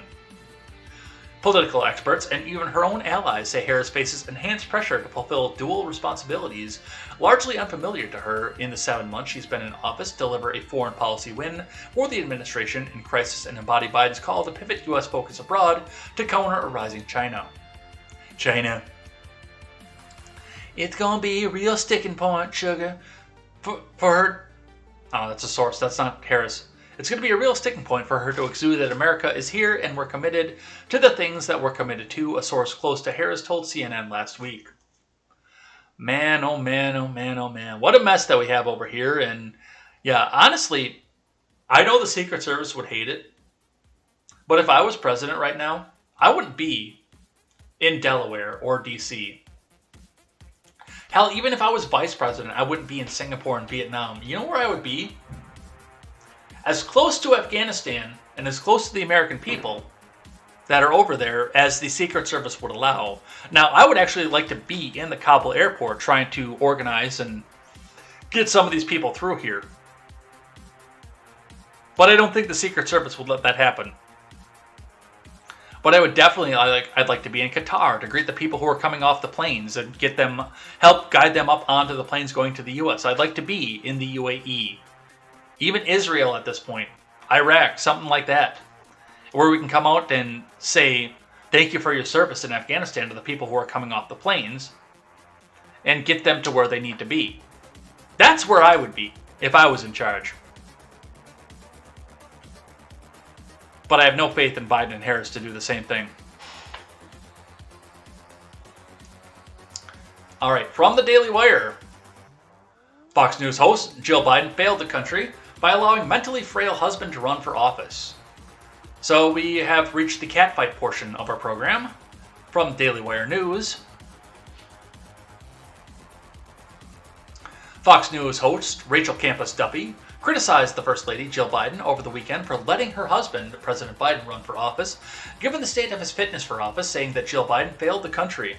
Political experts and even her own allies say Harris faces enhanced pressure to fulfill dual responsibilities, largely unfamiliar to her in the 7 months she's been in office, deliver a foreign policy win for the administration in crisis and embody Biden's call to pivot U.S. focus abroad to counter a rising China. China. It's gonna be a real sticking point, sugar, for her. Oh, that's a source. That's not Harris. It's going to be a real sticking point for her to exude that America is here and we're committed to the things that we're committed to, a source close to Harris told CNN last week. Man, oh man, oh man, oh man. What a mess that we have over here. And yeah, honestly, I know the Secret Service would hate it. But if I was president right now, I wouldn't be in Delaware or D.C. Hell, even if I was vice president, I wouldn't be in Singapore and Vietnam. You know where I would be? As close to Afghanistan and as close to the American people that are over there as the Secret Service would allow. Now, I would actually like to be in the Kabul airport trying to organize and get some of these people through here. But I don't think the Secret Service would let that happen. But I would definitely, I'd like to be in Qatar to greet the people who are coming off the planes and get them, help guide them up onto the planes going to the U.S. I'd like to be in the UAE. Even Israel at this point, Iraq, something like that, where we can come out and say, thank you for your service in Afghanistan to the people who are coming off the planes and get them to where they need to be. That's where I would be if I was in charge. But I have no faith in Biden and Harris to do the same thing. All right, from the Daily Wire, Fox News host Jill Biden failed the country by allowing mentally frail husband to run for office. So we have reached the catfight portion of our program. From Daily Wire News, Fox News host Rachel Campos Duffy criticized the First Lady Jill Biden over the weekend for letting her husband, President Biden, run for office, given the state of his fitness for office, saying that Jill Biden failed the country.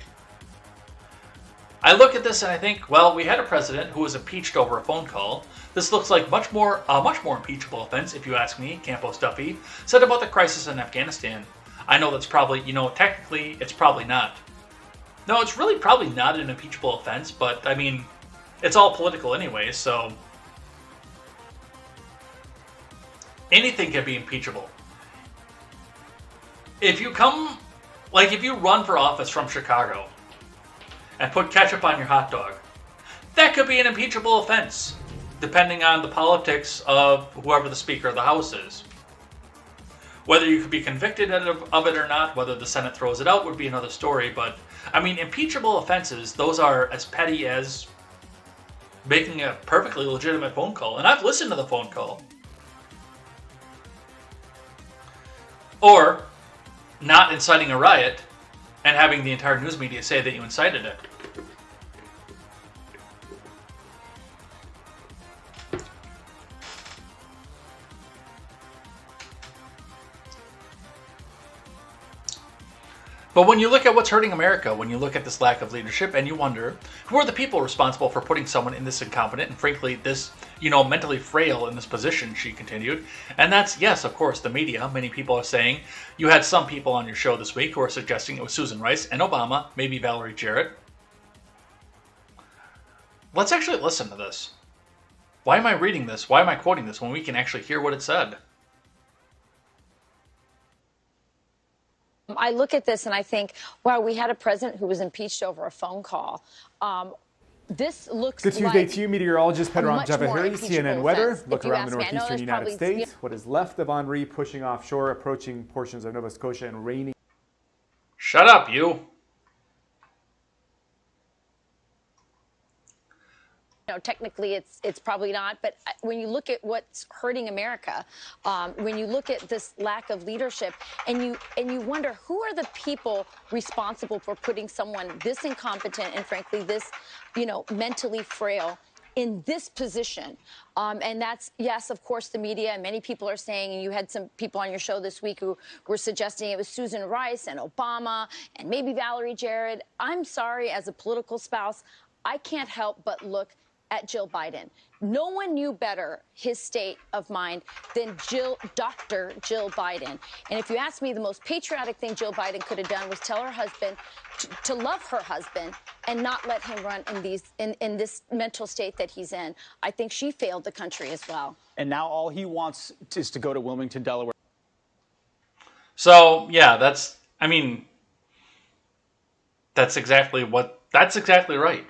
I look at this and I think, well, we had a president who was impeached over a phone call. This looks like a much more impeachable offense, if you ask me, Campos Duffy said about the crisis in Afghanistan. I know that's probably, technically, it's probably not. No, it's really probably not an impeachable offense, but, I mean, it's all political anyway, so anything can be impeachable. If you run for office from Chicago and put ketchup on your hot dog, that could be an impeachable offense, depending on the politics of whoever the Speaker of the House is. Whether you could be convicted of it or not, whether the Senate throws it out would be another story, but, I mean, impeachable offenses, those are as petty as making a perfectly legitimate phone call, and I've listened to the phone call. Or not inciting a riot and having the entire news media say that you incited it. But when you look at what's hurting America, when you look at this lack of leadership, and you wonder, who are the people responsible for putting someone in this incompetent and frankly this, mentally frail in this position, she continued. And that's, yes, of course, the media. Many people are saying, you had some people on your show this week who are suggesting it was Susan Rice and Obama, maybe Valerie Jarrett. Let's actually listen to this. Why am I reading this? Why am I quoting this when we can actually hear what it said? I look at this and I think, wow, we had a president who was impeached over a phone call. This looks Good Tuesday like to you, meteorologist Pedram Javahiri, CNN weather. Offense. Look around the Me, northeastern United States. What is left of Henri pushing offshore, approaching portions of Nova Scotia and raining. Shut up, you. Technically, it's probably not. But when you look at what's hurting America, when you look at this lack of leadership, and you wonder who are the people responsible for putting someone this incompetent and frankly this, mentally frail in this position. And that's, yes, of course, the media. And many people are saying, and you had some people on your show this week who were suggesting it was Susan Rice and Obama and maybe Valerie Jarrett. I'm sorry, as a political spouse, I can't help but look at Jill Biden. No one knew better his state of mind than Dr. Jill Biden. And if you ask me, the most patriotic thing Jill Biden could have done was tell her husband to love her husband and not let him run in this mental state that he's in. I think she failed the country as well. And now all he wants is to go to Wilmington, Delaware. So, yeah, that's exactly right.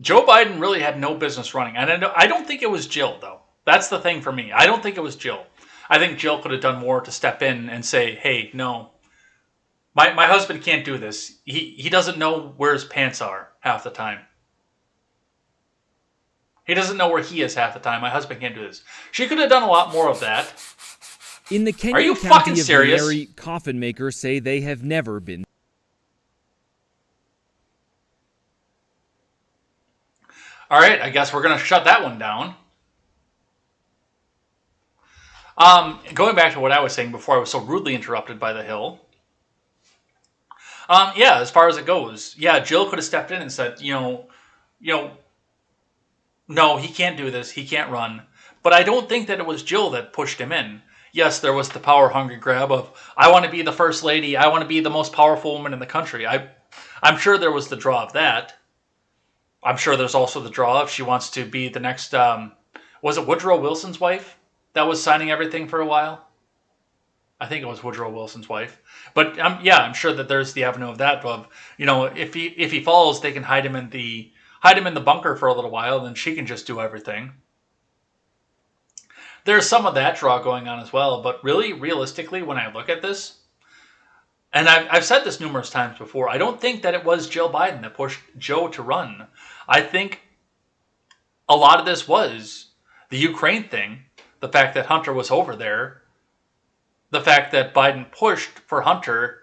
Joe Biden really had no business running. And I don't think it was Jill, though. That's the thing for me. I don't think it was Jill. I think Jill could have done more to step in and say, hey, no, my husband can't do this. He doesn't know where his pants are half the time. He doesn't know where he is half the time. My husband can't do this. She could have done a lot more of that. In the Are you Kenyon fucking County of serious? Mary, coffin makers say they have never been. All right, I guess we're going to shut that one down. Going back to what I was saying before I was so rudely interrupted by the Hill. Yeah, as far as it goes, yeah, Jill could have stepped in and said, no, he can't do this, he can't run. But I don't think that it was Jill that pushed him in. Yes, there was the power-hungry grab of, I want to be the first lady, I want to be the most powerful woman in the country. I'm sure there was the draw of that. I'm sure there's also the draw if she wants to be the next, was it Woodrow Wilson's wife that was signing everything for a while? I think it was Woodrow Wilson's wife. But yeah, I'm sure that there's the avenue of that. Of, if he falls, they can hide him in the bunker for a little while, and then she can just do everything. There's some of that draw going on as well. But really, realistically, when I look at this, and I've said this numerous times before, I don't think that it was Jill Biden that pushed Joe to run. I think a lot of this was the Ukraine thing, the fact that Hunter was over there, the fact that Biden pushed for Hunter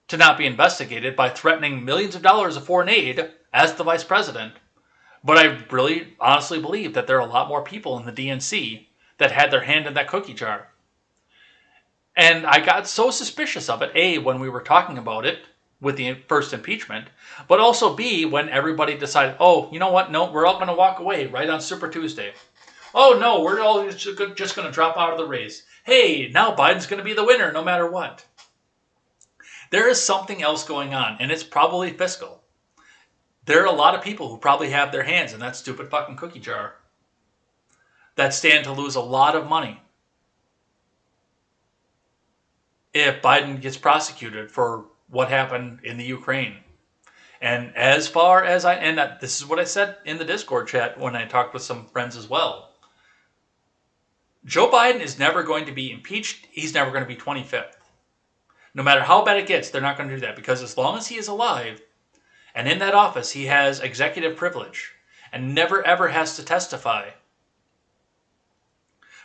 to not be investigated by threatening millions of dollars of foreign aid as the vice president. But I really honestly believe that there are a lot more people in the DNC that had their hand in that cookie jar. And I got so suspicious of it, A, when we were talking about it with the first impeachment, but also B, when everybody decided, oh, you know what, no, we're all going to walk away right on Super Tuesday. Oh, no, we're all just going to drop out of the race. Hey, now Biden's going to be the winner no matter what. There is something else going on, and it's probably fiscal. There are a lot of people who probably have their hands in that stupid fucking cookie jar that stand to lose a lot of money if Biden gets prosecuted for what happened in the Ukraine. And as far as this is what I said in the Discord chat when I talked with some friends as well. Joe Biden is never going to be impeached. He's never going to be 25th. No matter how bad it gets, they're not going to do that, because as long as he is alive and in that office, he has executive privilege and never ever has to testify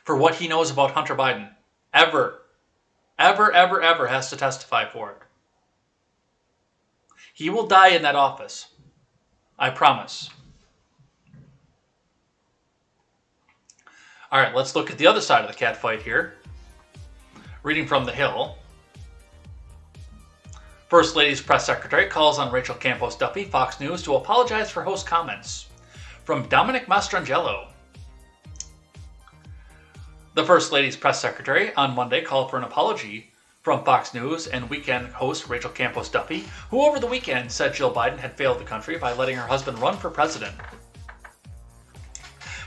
for what he knows about Hunter Biden. Ever has to testify for it. He will die in that office. I promise. All right, let's look at the other side of the cat fight here. Reading from The Hill. First Lady's press secretary calls on Rachel Campos Duffy, Fox News, to apologize for host comments. From Dominic Mastrangelo. The First Lady's press secretary on Monday called for an apology from Fox News and weekend host Rachel Campos Duffy, who over the weekend said Jill Biden had failed the country by letting her husband run for president.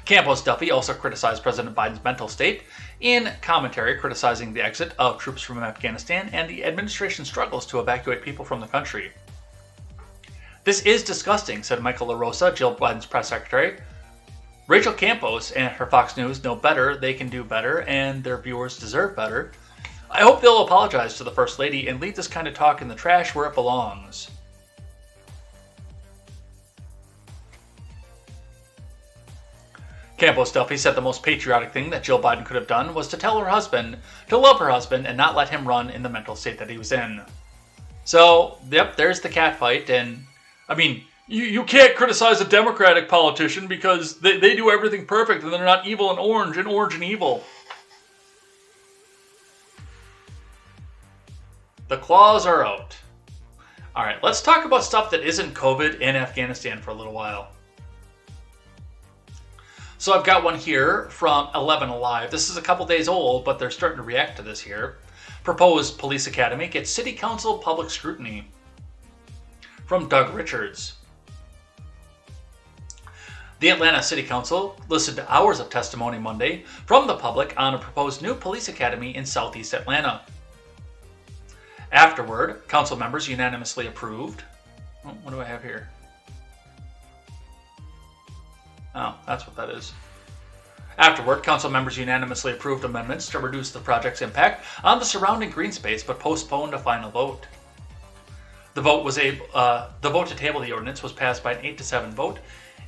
Campos Duffy also criticized President Biden's mental state in commentary criticizing the exit of troops from Afghanistan and the administration's struggles to evacuate people from the country. This is disgusting, said Michael LaRosa, Jill Biden's press secretary. Rachel Campos and her Fox News know better, they can do better, and their viewers deserve better. I hope they'll apologize to the First Lady and leave this kind of talk in the trash where it belongs. Campos Duffy said the most patriotic thing that Jill Biden could have done was to tell her husband to love her husband and not let him run in the mental state that he was in. So, yep, there's the catfight, and, I mean, you can't criticize a Democratic politician because they do everything perfect and they're not evil and orange and evil. The claws are out. Alright, let's talk about stuff that isn't COVID in Afghanistan for a little while. So I've got one here from 11 Alive. This is a couple days old, but they're starting to react to this here. Proposed police academy gets city council public scrutiny. From Doug Richards. The Atlanta City Council listened to hours of testimony Monday from the public on a proposed new police academy in southeast Atlanta. Afterward, council members unanimously approved. Oh, what do I have here? Oh, that's what that is. Afterward, council members unanimously approved amendments to reduce the project's impact on the surrounding green space, but postponed a final vote. The vote to table the ordinance was passed by an 8-7 vote,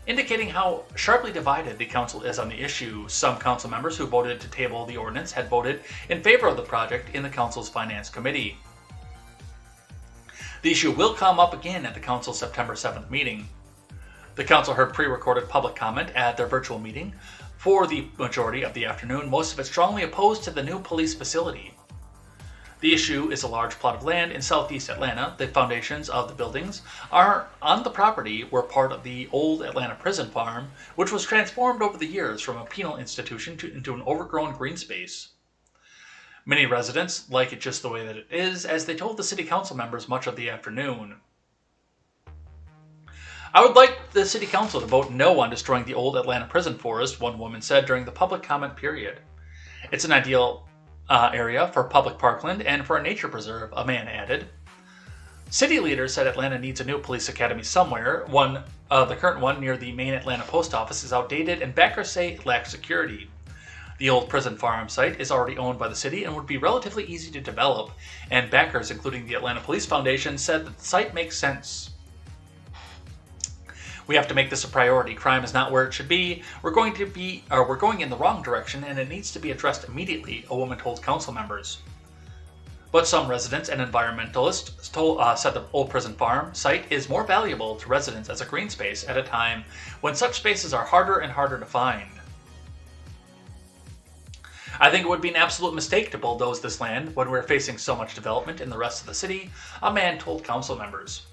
indicating how sharply divided the council is on the issue. Some council members who voted to table the ordinance had voted in favor of the project in the council's finance committee. The issue will come up again at the council's September 7th meeting. The council heard pre-recorded public comment at their virtual meeting. For the majority of the afternoon, most of it strongly opposed to the new police facility. The issue is a large plot of land in southeast Atlanta. The foundations of the buildings are on the property were part of the old Atlanta prison farm, which was transformed over the years from a penal institution into an overgrown green space. Many residents like it just the way that it is, as they told the city council members much of the afternoon. I would like the city council to vote no on destroying the old Atlanta prison forest, one woman said during the public comment period. It's an ideal area for public parkland and for a nature preserve, a man added. City leaders said Atlanta needs a new police academy somewhere. The current one near the main Atlanta post office is outdated and backers say it lacks security. The old prison farm site is already owned by the city and would be relatively easy to develop, and backers, including the Atlanta Police Foundation, said that the site makes sense. We have to make this a priority. Crime is not where it should be. We're going in the wrong direction, and it needs to be addressed immediately, a woman told council members. But some residents and environmentalists said the old prison farm site is more valuable to residents as a green space at a time when such spaces are harder and harder to find. I think it would be an absolute mistake to bulldoze this land when we're facing so much development in the rest of the city, a man told council members.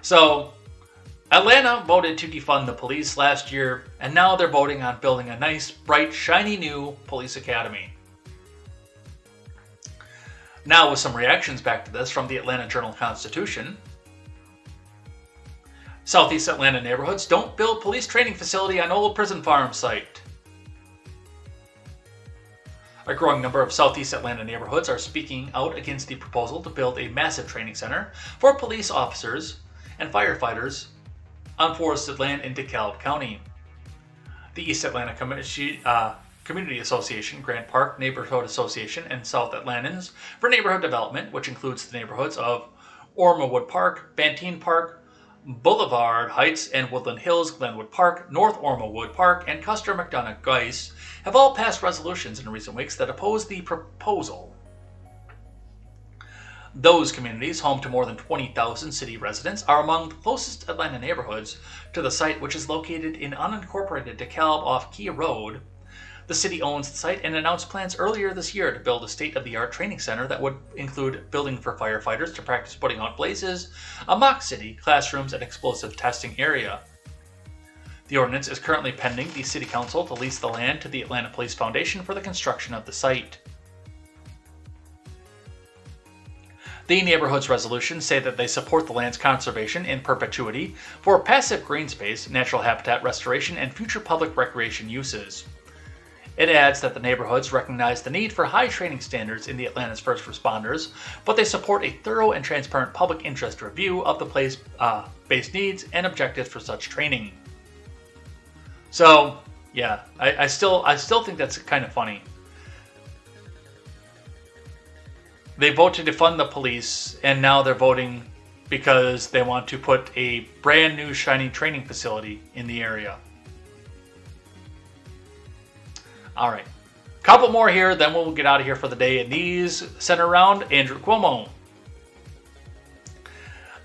So, Atlanta voted to defund the police last year, and now they're voting on building a nice, bright, shiny new police academy. Now with some reactions back to this from the Atlanta Journal-Constitution. Southeast Atlanta neighborhoods don't build police training facility on old prison farm site. A growing number of Southeast Atlanta neighborhoods are speaking out against the proposal to build a massive training center for police officers and firefighters on forested land in DeKalb County. The East Atlanta Community Association, Grant Park Neighborhood Association, and South Atlantans for Neighborhood Development, which includes the neighborhoods of Ormewood Park, Bantine Park, Boulevard Heights, and Woodland Hills, Glenwood Park, North Ormewood Park, and Custer McDonough Geiss, have all passed resolutions in recent weeks that oppose the proposal. Those communities, home to more than 20,000 city residents, are among the closest Atlanta neighborhoods to the site, which is located in unincorporated DeKalb off Kia Road. The city owns the site and announced plans earlier this year to build a state-of-the-art training center that would include building for firefighters to practice putting out blazes, a mock city, classrooms, and explosive testing area. The ordinance is currently pending the city council to lease the land to the Atlanta Police Foundation for the construction of the site. The neighborhood's resolutions say that they support the land's conservation in perpetuity for passive green space, natural habitat restoration, and future public recreation uses. It adds that the neighborhoods recognize the need for high training standards in the Atlanta's first responders, but they support a thorough and transparent public interest review of the place-based needs and objectives for such training. So, yeah, I still think that's kind of funny. They vote to defund the police, and now they're voting because they want to put a brand new shiny training facility in the area. All right. Couple more here, then we'll get out of here for the day. And these center around Andrew Cuomo.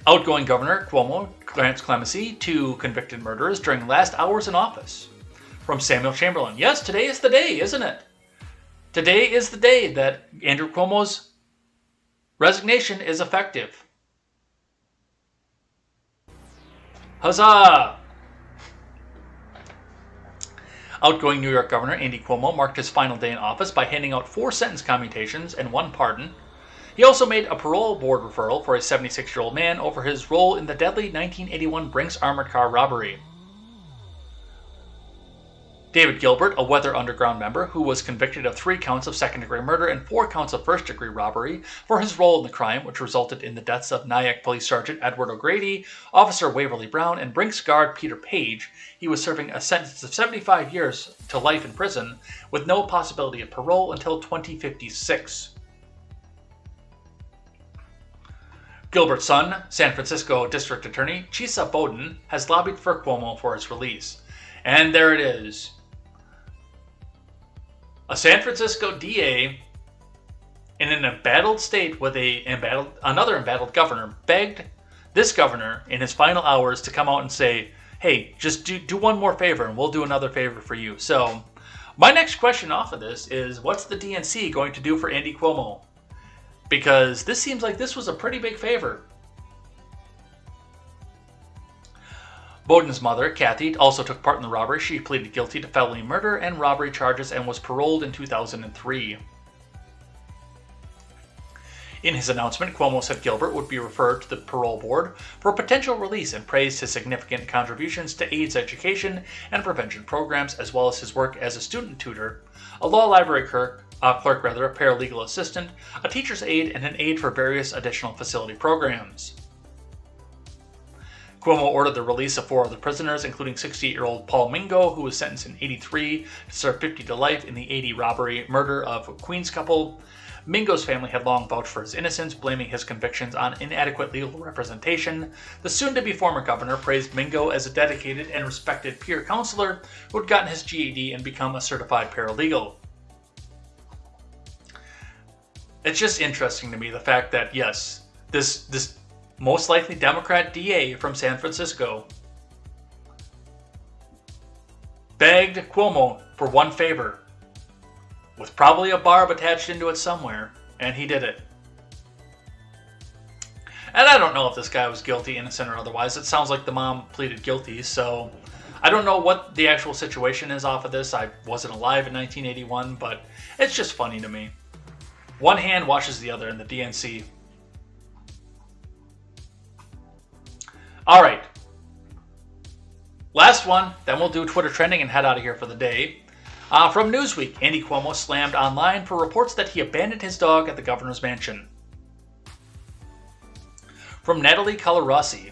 Outgoing Governor Cuomo grants clemency to convicted murderers during last hours in office. From Samuel Chamberlain. Yes, today is the day, isn't it? Today is the day that Andrew Cuomo's resignation is effective. Huzzah! Outgoing New York Governor Andy Cuomo marked his final day in office by handing out 4 sentence commutations and 1 pardon. He also made a parole board referral for a 76-year-old man over his role in the deadly 1981 Brinks armored car robbery. David Gilbert, a Weather Underground member who was convicted of 3 counts of second-degree murder and 4 counts of first-degree robbery for his role in the crime, which resulted in the deaths of Nyack Police Sergeant Edward O'Grady, Officer Waverly Brown, and Brinks guard Peter Page. He was serving a sentence of 75 years to life in prison with no possibility of parole until 2056. Gilbert's son, San Francisco District Attorney Chisa Bowden, has lobbied for Cuomo for his release. And there it is. A San Francisco DA in an embattled state with another embattled governor begged this governor in his final hours to come out and say, hey, just do one more favor and we'll do another favor for you. So my next question off of this is, what's the DNC going to do for Andy Cuomo? Because this seems like this was a pretty big favor. Bowden's mother, Kathy, also took part in the robbery. She pleaded guilty to felony murder and robbery charges and was paroled in 2003. In his announcement, Cuomo said Gilbert would be referred to the parole board for potential release and praised his significant contributions to AIDS education and prevention programs, as well as his work as a student tutor, a law library clerk, a paralegal assistant, a teacher's aide, and an aide for various additional facility programs. Cuomo ordered the release of 4 other prisoners, including 68-year-old Paul Mingo, who was sentenced in '83 to serve 50 to life in the '80 robbery murder of a Queens couple. Mingo's family had long vouched for his innocence, blaming his convictions on inadequate legal representation. The soon-to-be former governor praised Mingo as a dedicated and respected peer counselor who had gotten his GED and become a certified paralegal. It's just interesting to me, the fact that, yes, this most likely Democrat DA from San Francisco begged Cuomo for one favor, with probably a barb attached into it somewhere, and he did it. And I don't know if this guy was guilty, innocent, or otherwise. It sounds like the mom pleaded guilty, so I don't know what the actual situation is off of this. I wasn't alive in 1981, but it's just funny to me. One hand washes the other in the DNC. All right. Last one, then we'll do Twitter trending and head out of here for the day. From Newsweek, Andy Cuomo slammed online for reports that he abandoned his dog at the governor's mansion. From Natalie Calarossi,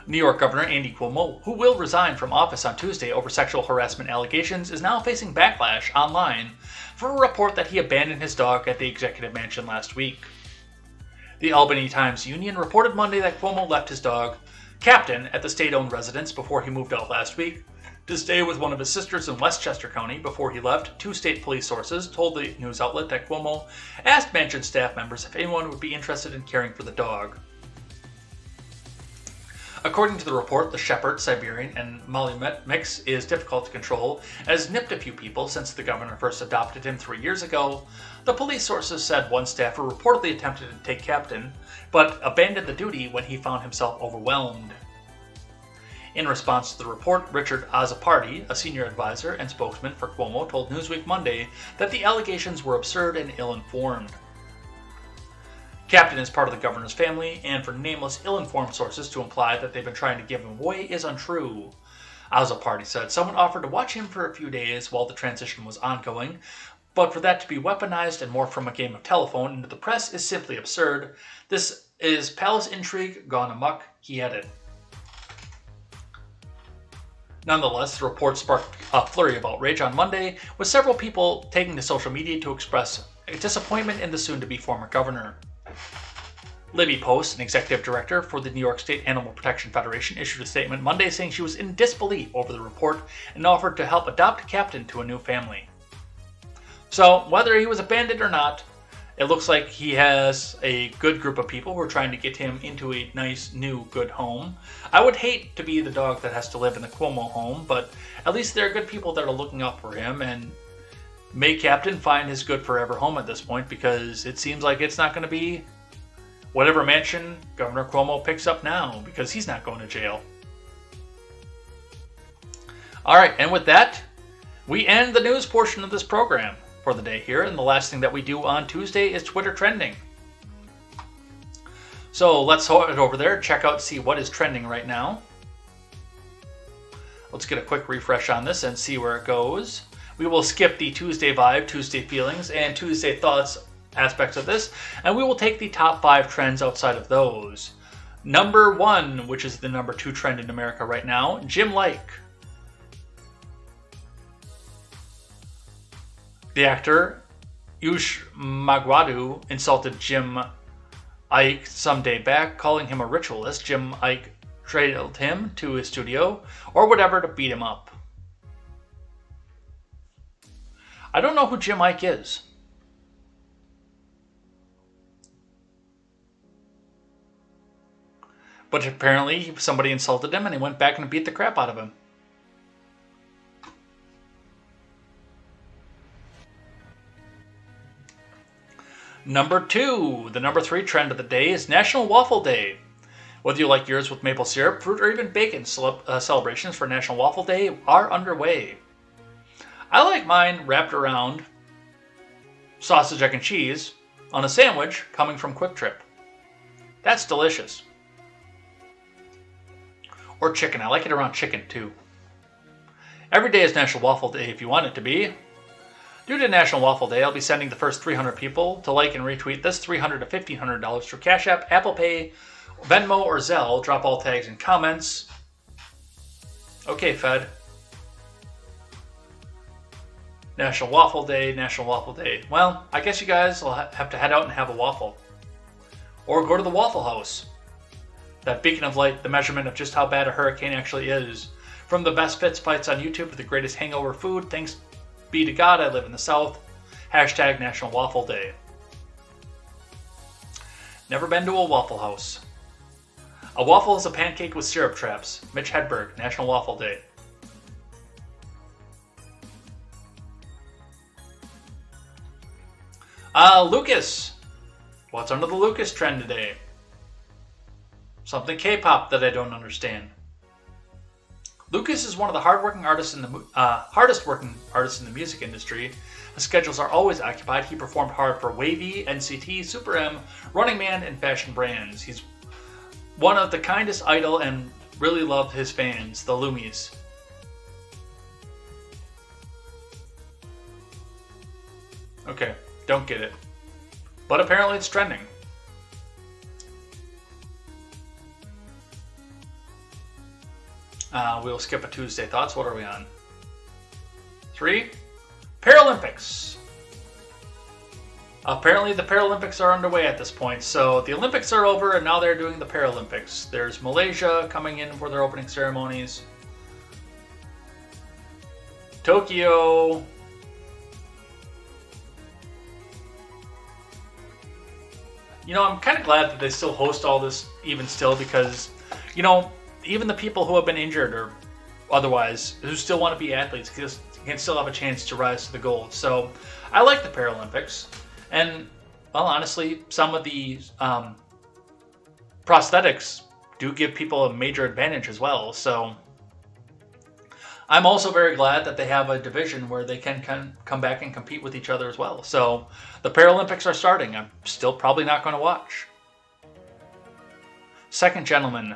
New York Governor Andy Cuomo, who will resign from office on Tuesday over sexual harassment allegations, is now facing backlash online for a report that he abandoned his dog at the executive mansion last week. The Albany Times-Union reported Monday that Cuomo left his dog, Captain, at the state-owned residence before he moved out last week to stay with one of his sisters in Westchester County. Before he left, 2 state police sources told the news outlet that Cuomo asked mansion staff members if anyone would be interested in caring for the dog. According to the report, the Shepherd, Siberian, and Malamute mix is difficult to control and has nipped a few people since the governor first adopted him 3 years ago. The police sources said one staffer reportedly attempted to take Captain, but abandoned the duty when he found himself overwhelmed. In response to the report, Richard Azzopardi, a senior advisor and spokesman for Cuomo, told Newsweek Monday that the allegations were absurd and ill-informed. Captain is part of the governor's family, and for nameless, ill-informed sources to imply that they've been trying to give him away is untrue. Azzopardi said someone offered to watch him for a few days while the transition was ongoing, but for that to be weaponized and morphed from a game of telephone into the press is simply absurd. This is palace intrigue gone amok, he added. Nonetheless, the report sparked a flurry of outrage on Monday, with several people taking to social media to express disappointment in the soon-to-be former governor. Libby Post, an executive director for the New York State Animal Protection Federation, issued a statement Monday saying she was in disbelief over the report and offered to help adopt Captain to a new family. So, whether he was abandoned or not, it looks like he has a good group of people who are trying to get him into a nice, new, good home. I would hate to be the dog that has to live in the Cuomo home, but at least there are good people that are looking out for him, and may Captain find his good forever home at this point, because it seems like it's not going to be whatever mansion Governor Cuomo picks up now, because he's not going to jail. Alright, and with that, we end the news portion of this program for the day here, and the last thing that we do on Tuesday is Twitter trending. So let's head over there, check out, see what is trending right now. Let's get a quick refresh on this and see where it goes. We will skip the Tuesday vibe, Tuesday feelings, and Tuesday thoughts aspects of this, and we will take the top 5 trends outside of those. Number 1, which is the number 2 trend in America right now, Jim Leibt. The actor Yush Magwadu insulted Jim Ike some day back, calling him a ritualist. Jim Ike trailed him to his studio or whatever to beat him up. I don't know who Jim Ike is. But apparently somebody insulted him and he went back and beat the crap out of him. Number 2, the number 3 trend of the day is National Waffle Day. Whether you like yours with maple syrup, fruit, or even bacon, celebrations for National Waffle Day are underway. I like mine wrapped around sausage, egg, and cheese on a sandwich coming from Quick Trip. That's delicious. Or chicken. I like it around chicken too. Every day is National Waffle Day if you want it to be. Due to National Waffle Day, I'll be sending the first 300 people to like and retweet this $300 to $1,500 through Cash App, Apple Pay, Venmo, or Zelle. Drop all tags and comments. Okay, Fed. National Waffle Day, National Waffle Day. Well, I guess you guys will have to head out and have a waffle. Or go to the Waffle House. That beacon of light, the measurement of just how bad a hurricane actually is. From the best fits fights on YouTube to the greatest hangover food, thanks be to God I live in the South. Hashtag National Waffle Day. Never been to a Waffle House. A waffle is a pancake with syrup traps. Mitch Hedberg, National Waffle Day. Lucas. What's under the Lucas trend today? Something K-pop that I don't understand. Lucas is one of the hardest-working artists in the music industry. His schedules are always occupied. He performed hard for Wavy, NCT, Super M, Running Man, and fashion brands. He's one of the kindest idol and really loved his fans, the Loomies. Okay, don't get it. But apparently it's trending. We'll skip a Tuesday Thoughts. What are we on? 3. Paralympics. Apparently the Paralympics are underway at this point. So the Olympics are over and now they're doing the Paralympics. There's Malaysia coming in for their opening ceremonies. Tokyo. You know, I'm kind of glad that they still host all this even still because, you know, even the people who have been injured or otherwise, who still want to be athletes, can still have a chance to rise to the gold. So I like the Paralympics. And, well, honestly, some of the prosthetics do give people a major advantage as well. So I'm also very glad that they have a division where they can come back and compete with each other as well. So the Paralympics are starting. I'm still probably not going to watch. Second gentleman.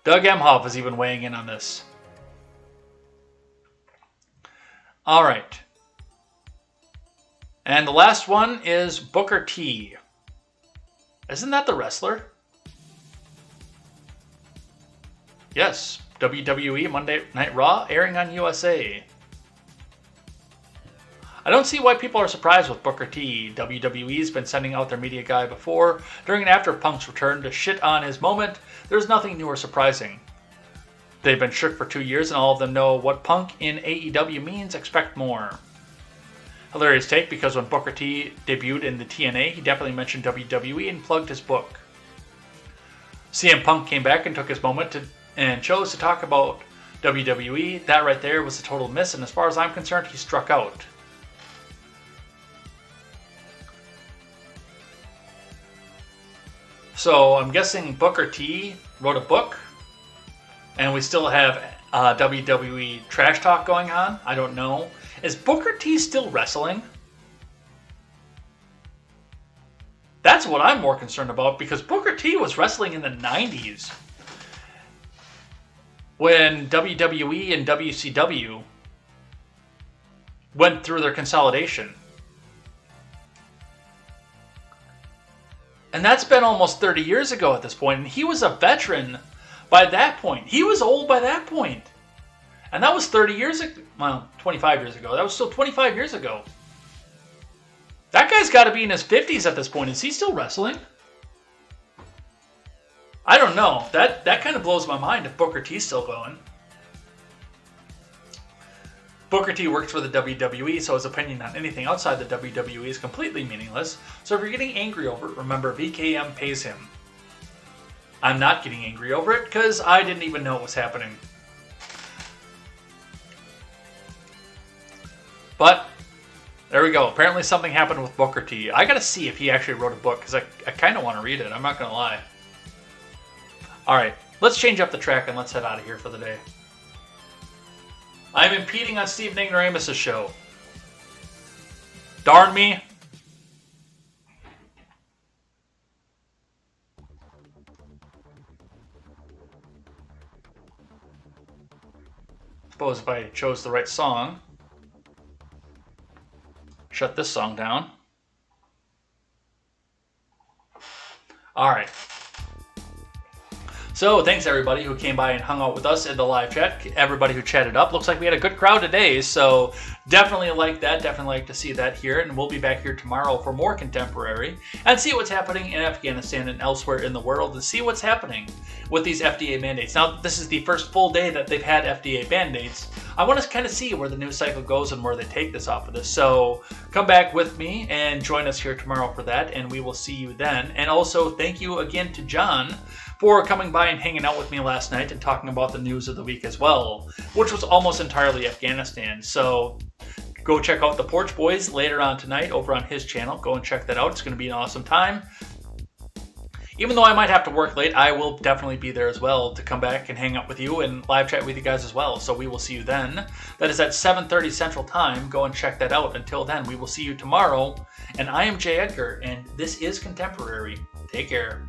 Doug Emhoff is even weighing in on this. All right. And the last one is Booker T. Isn't that the wrestler? Yes. WWE Monday Night Raw airing on USA. I don't see why people are surprised with Booker T. WWE's been sending out their media guy before, during and after Punk's return to shit on his moment. There's nothing new or surprising. They've been shook for 2 years and all of them know what Punk in AEW means. Expect more. Hilarious take, because when Booker T debuted in the TNA, he definitely mentioned WWE and plugged his book. CM Punk came back and took his moment and chose to talk about WWE. That right there was a total miss, and as far as I'm concerned, he struck out. So I'm guessing Booker T wrote a book, and we still have WWE trash talk going on. I don't know. Is Booker T still wrestling? That's what I'm more concerned about, because Booker T was wrestling in the 90s when WWE and WCW went through their consolidation. And that's been almost 30 years ago at this point, and he was a veteran by that point. He was old by that point. And that was 30 years ago. Well, 25 years ago. That was still 25 years ago. That guy's got to be in his 50s at this point. Is he still wrestling? I don't know. That kind of blows my mind if Booker T's still going. Booker T works for the WWE, so his opinion on anything outside the WWE is completely meaningless. So if you're getting angry over it, remember VKM pays him. I'm not getting angry over it because I didn't even know it was happening. But there we go. Apparently something happened with Booker T. I gotta see if he actually wrote a book, because I kind of want to read it. I'm not gonna lie. Alright, let's change up the track and let's head out of here for the day. I'm impeding on Stephen Ignoramus' show. Darn me. Suppose if I chose the right song. Shut this song down. Alright. So, thanks everybody who came by and hung out with us in the live chat. Everybody who chatted up. Looks like we had a good crowd today, so definitely like that. Definitely like to see that here. And we'll be back here tomorrow for more contemporary and see what's happening in Afghanistan and elsewhere in the world and see what's happening with these FDA mandates. Now, this is the first full day that they've had FDA mandates. I want to kind of see where the news cycle goes and where they take this off of this. So come back with me and join us here tomorrow for that, and we will see you then. And also, thank you again to John for coming by and hanging out with me last night and talking about the news of the week as well, which was almost entirely Afghanistan. So go check out the Porch Boys later on tonight over on his channel. Go and check that out. It's going to be an awesome time. Even though I might have to work late, I will definitely be there as well to come back and hang out with you and live chat with you guys as well. So we will see you then. That is at 7:30 Central Time. Go and check that out. Until then, we will see you tomorrow. And I am Jay Edgar, and this is Contemporary. Take care.